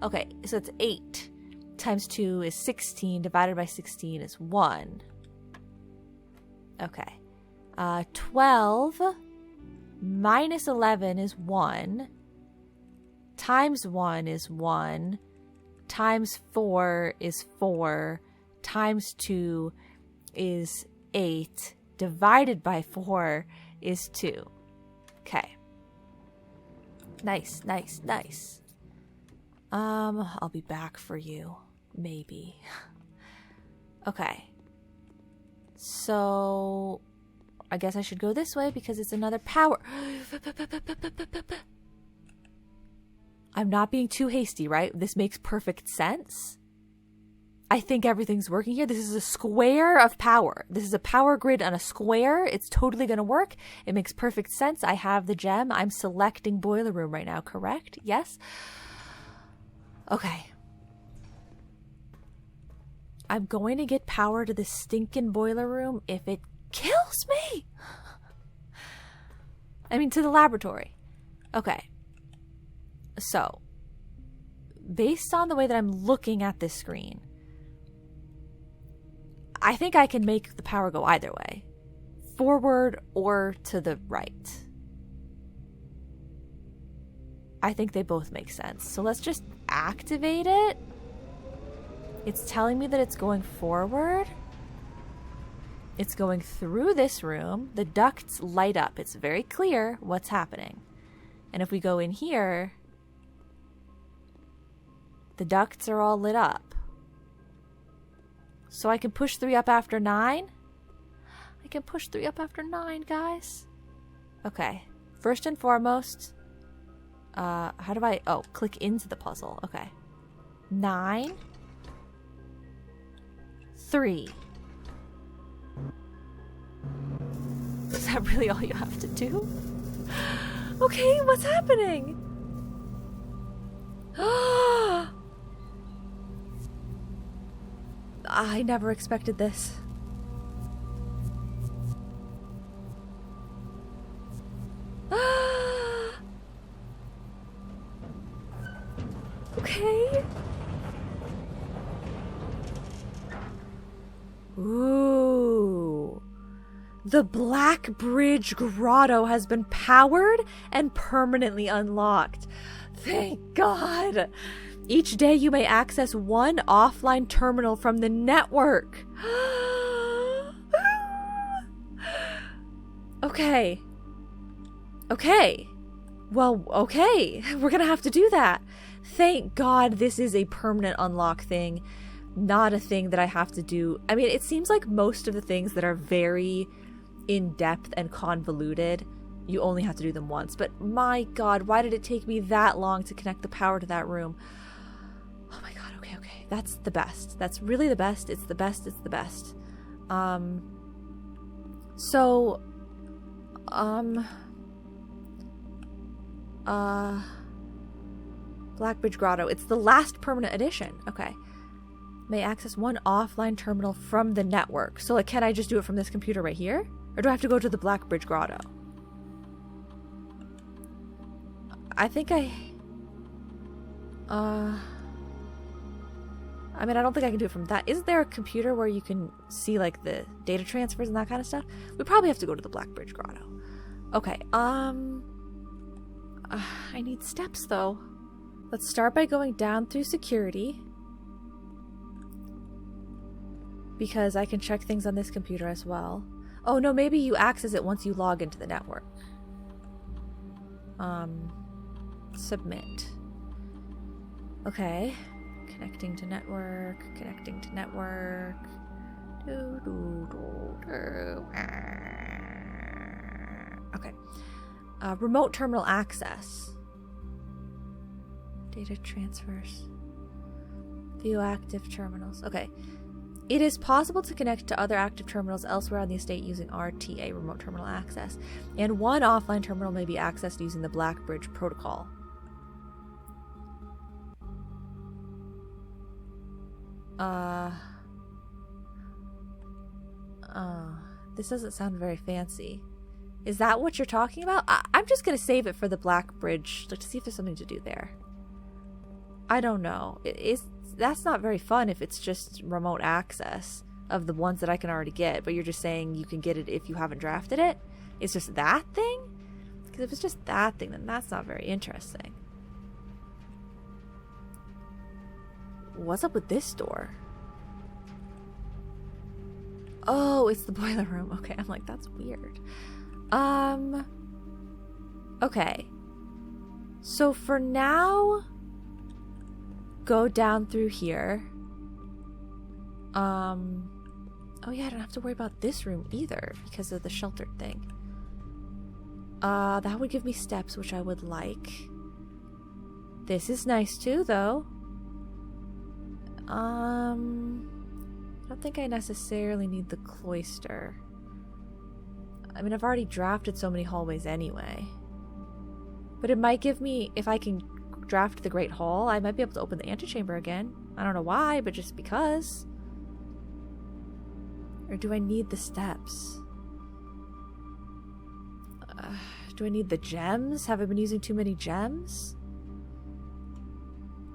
Okay, so it's 8 times 2 is 16. Divided by 16 is 1. Okay. 12 minus 11 is 1. Times 1 is 1. Times 4 is 4. Times 2 is 8 divided by 4 is 2. Okay. Nice, nice, nice. I'll be back for you. Maybe. Okay. So, I guess I should go this way because it's another power. I'm not being too hasty, right? This makes perfect sense. I think everything's working here. This is a square of power. This is a power grid on a square. It's totally going to work. It makes perfect sense. I have the gem. I'm selecting boiler room right now, correct? Yes? Okay. I'm going to get power to this stinking boiler room if it kills me. I mean, to the laboratory. Okay. So, based on the way that I'm looking at this screen, I think I can make the power go either way. Forward or to the right. I think they both make sense. So let's just activate it. It's telling me that it's going forward. It's going through this room. The ducts light up. It's very clear what's happening. And if we go in here, the ducts are all lit up. So I can push 3 up after 9? I can push 3 up after 9, guys. Okay. First and foremost, how do I... Oh, click into the puzzle. Okay. 9. 3. Is that really all you have to do? Okay, what's happening? I never expected this. Okay. Ooh. The Black Bridge Grotto has been powered and permanently unlocked. Thank God. Each day you may access one offline terminal from the network. Okay. Okay. Well, okay. We're gonna have to do that. Thank God this is a permanent unlock thing, not a thing that I have to do. I mean, it seems like most of the things that are very in-depth and convoluted, you only have to do them once. But my God, why did it take me that long to connect the power to that room? Oh my God, okay, okay. That's the best. That's really the best. It's the best. It's the best. Blackbridge Grotto. It's the last permanent edition. Okay. May access one offline terminal from the network. So, like, can I just do it from this computer right here? Or do I have to go to the Blackbridge Grotto? I think I mean, I don't think I can do it from that. Isn't there a computer where you can see, like, the data transfers and that kind of stuff? We probably have to go to the Blackbridge Grotto. Okay, I need steps, though. Let's start by going down through security. Because I can check things on this computer as well. Oh, no, maybe you access it once you log into the network. Submit. Okay. Connecting to network. Connecting to network. Okay. Remote terminal access. Data transfers. View active terminals. Okay. It is possible to connect to other active terminals elsewhere on the estate using RTA, remote terminal access, and one offline terminal may be accessed using the Blackbridge protocol. This doesn't sound very fancy. Is that what you're talking about? I'm just gonna save it for the Blackbridge, like, to see if there's something to do there. I don't know. That's not very fun if it's just remote access of the ones that I can already get, but you're just saying you can get it if you haven't drafted it? It's just that thing? Because if it's just that thing, then that's not very interesting. What's up with this door? Oh, it's the boiler room. Okay, I'm like, that's weird. Okay. So for now, go down through here. Oh yeah, I don't have to worry about this room either because of the sheltered thing. That would give me steps, which I would like. This is nice too, though. I don't think I necessarily need the cloister. I mean, I've already drafted so many hallways anyway. But it might give me, if I can draft the Great Hall, I might be able to open the antechamber again. I don't know why, but just because. Or do I need the steps? Do I need the gems? Have I been using too many gems?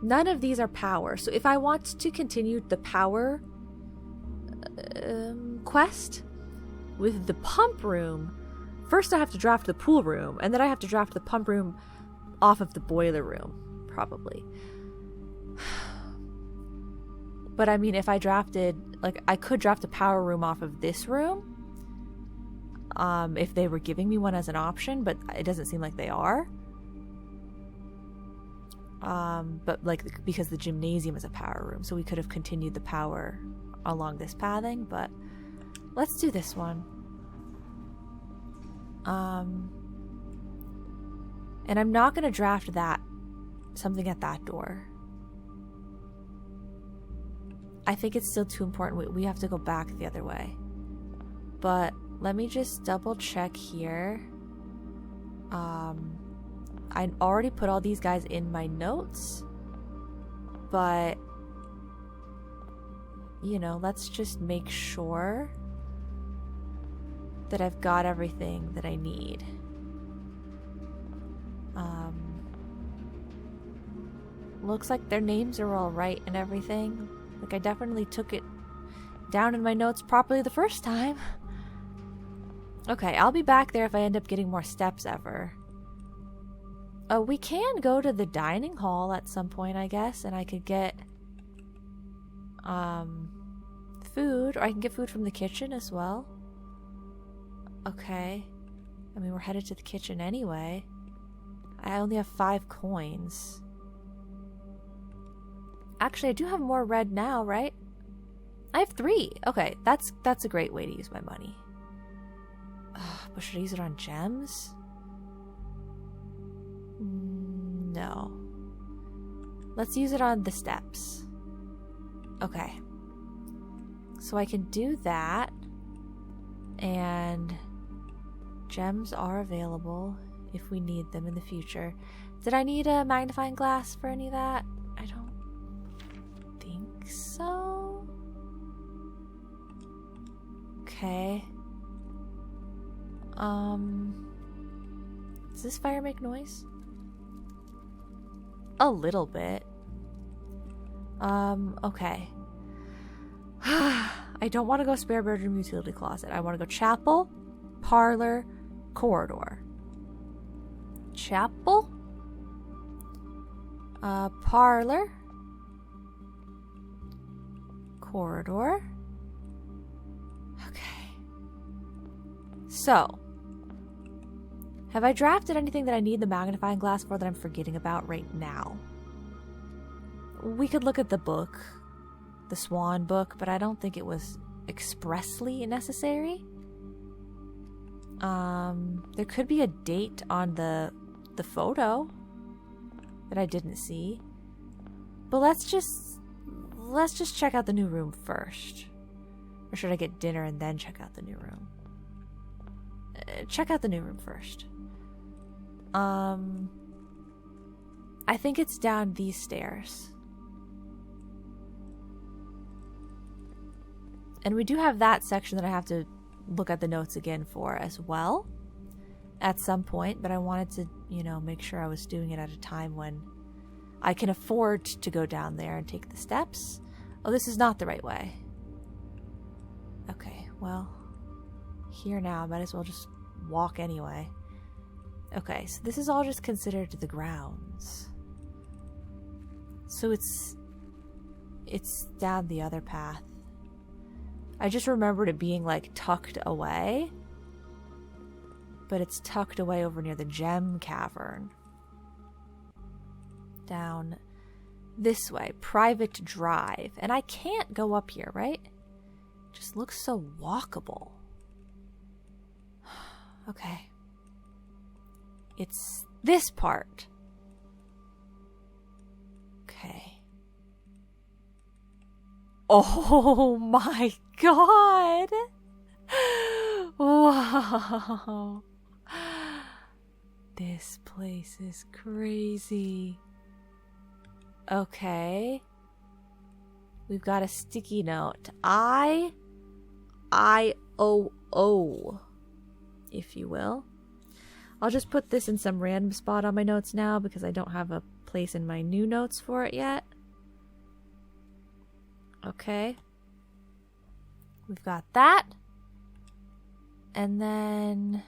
None of these are power. So if I want to continue the power quest with the pump room, first I have to draft the pool room, and then I have to draft the pump room off of the boiler room, probably. But I mean, if I drafted, like, I could draft a power room off of this room, if they were giving me one as an option, but it doesn't seem like they are. But like, because the gymnasium is a power room, so we could have continued the power along this pathing, but let's do this one. And I'm not going to draft something at that door. I think it's still too important. We have to go back the other way. But let me just double check here. I already put all these guys in my notes. But, you know, let's just make sure that I've got everything that I need. Looks like their names are all right and everything. Like, I definitely took it down in my notes properly the first time. Okay, I'll be back there if I end up getting more steps ever. We can go to the dining hall at some point, I guess, and I could get food, or I can get food from the kitchen as well. Okay. I mean, we're headed to the kitchen anyway. I only have 5 coins. Actually, I do have more red now, right? I have 3. Okay, that's a great way to use my money. But should I use it on gems? No. Let's use it on the steps. Okay. So I can do that. And gems are available if we need them in the future. Did I need a magnifying glass for any of that? I don't think so. Okay. Does this fire make noise? A little bit. Okay. I don't want to go spare bedroom utility closet. I want to go chapel, parlor, corridor. Chapel, parlor, corridor. Okay. So, have I drafted anything that I need the magnifying glass for that I'm forgetting about right now? We could look at the book, the Swan book, but I don't think it was expressly necessary. There could be a date on the photo that I didn't see. But let's just check out the new room first. Or should I get dinner and then check out the new room? Check out the new room first. I think it's down these stairs. And we do have that section that I have to look at the notes again for as well at some point, but I wanted to, you know, make sure I was doing it at a time when I can afford to go down there and take the steps. Oh, this is not the right way. Okay, well, here now, I might as well just walk anyway. Okay, so this is all just considered the grounds. So it's down the other path. I just remembered it being like tucked away. But it's tucked away over near the gem cavern. Down this way. Private drive. And I can't go up here, right? It just looks so walkable. Okay. It's this part. Okay. Oh my god! Wow. This place is crazy. Okay. We've got a sticky note. I-O-O, if you will. I'll just put this in some random spot on my notes now because I don't have a place in my new notes for it yet. Okay. We've got that. And then...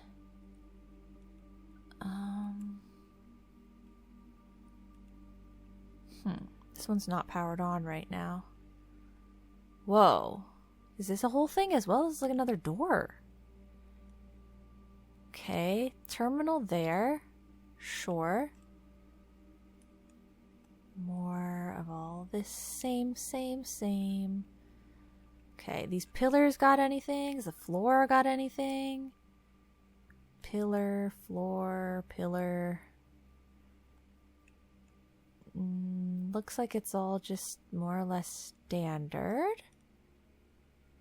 This one's not powered on right now. Whoa. Is this a whole thing as well? This is like another door. Okay. Terminal there. Sure. More of all this same. Okay, these pillars got anything? Has the floor got anything? Pillar, floor, pillar. Looks like it's all just more or less standard.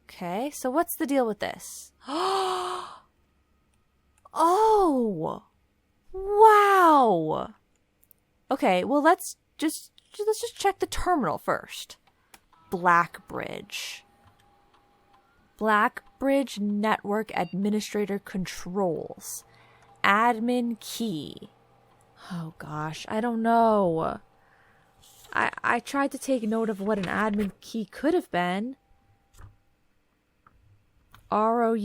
Okay, so what's the deal with this? Oh! Wow! Okay, well let's just check the terminal first. Blackbridge. Blackbridge Network Administrator Controls. Admin key. Oh gosh, I don't know. I tried to take note of what an admin key could have been. ROUT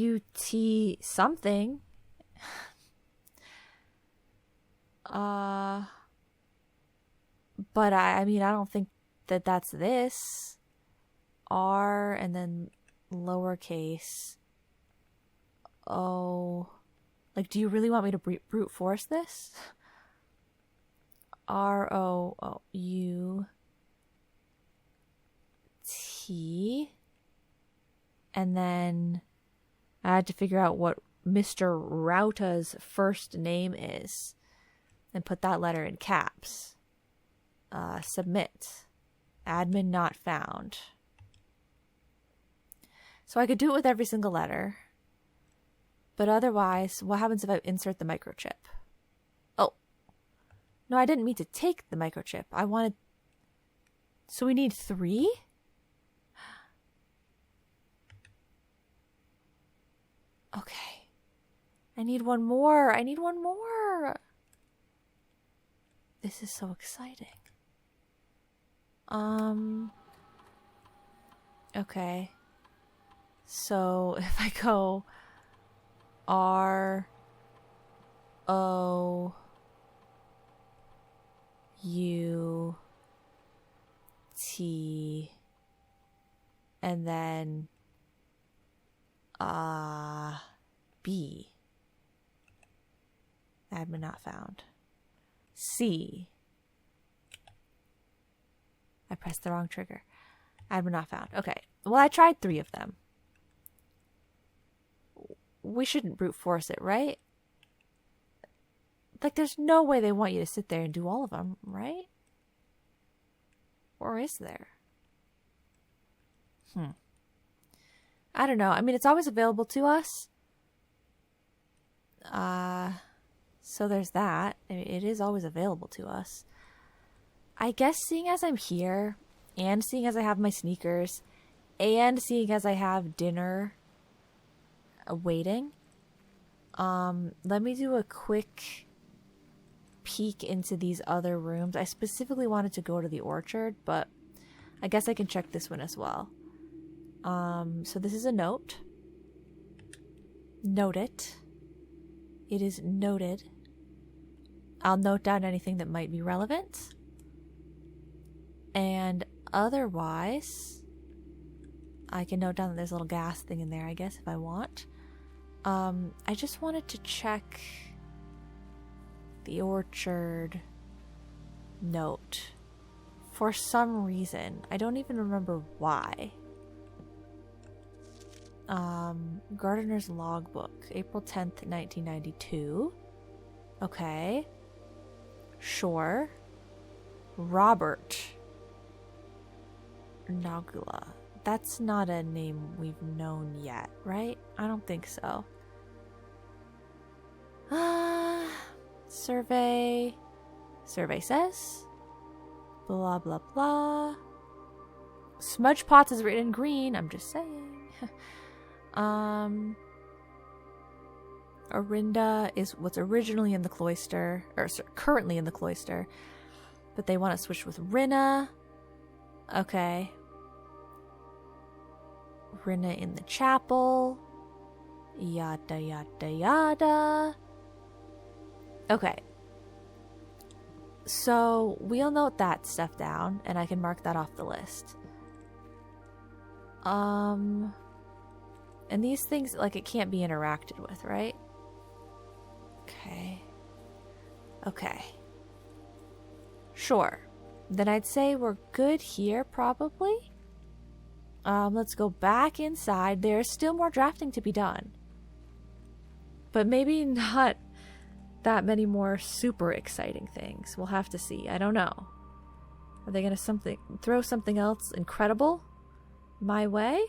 something. But I mean, I don't think that that's this. R and then lowercase O. Like, do you really want me to brute force this? ROUT. And then I had to figure out what Mr. Rauta's first name is and put that letter in caps. Submit. Admin not found. So I could do it with every single letter. But otherwise, what happens if I insert the microchip? Oh. No, I didn't mean to take the microchip. I wanted... So we need 3? Okay. I need one more. This is so exciting. Okay. So if I go ROUT and then B. Admin not found. C. I pressed the wrong trigger. Admin not found. Okay. Well, I tried 3 of them. We shouldn't brute force it, right? Like, there's no way they want you to sit there and do all of them, right? Or is there? I don't know. I mean, it's always available to us. So there's that. I mean, it is always available to us. I guess seeing as I'm here, and seeing as I have my sneakers, and seeing as I have dinner waiting, let me do a quick peek into these other rooms. I specifically wanted to go to the orchard, but I guess I can check this one as well. So this is a note. Note it. It is noted. I'll note down anything that might be relevant. And otherwise, I can note down that there's a little gas thing in there, I guess, if I want. I just wanted to check the orchard note. For some reason. I don't even remember why. Gardener's logbook. April 10th, 1992. Okay. Sure. Robert Nagula. That's not a name we've known yet, right? I don't think so. Survey. Survey says. Blah, blah, blah. Smudge Pots is written in green. I'm just saying. Orinda is what's originally in the cloister, or sorry, currently in the cloister, but they want to switch with Rinna. Okay. Rinna in the chapel. Yada, yada, yada. Okay. So we'll note that stuff down, and I can mark that off the list. And these things, like, it can't be interacted with, right? Okay. Okay. Sure. Then I'd say we're good here, probably. Let's go back inside. There's still more drafting to be done. But maybe not that many more super exciting things. We'll have to see. I don't know. Are they gonna throw something else incredible my way?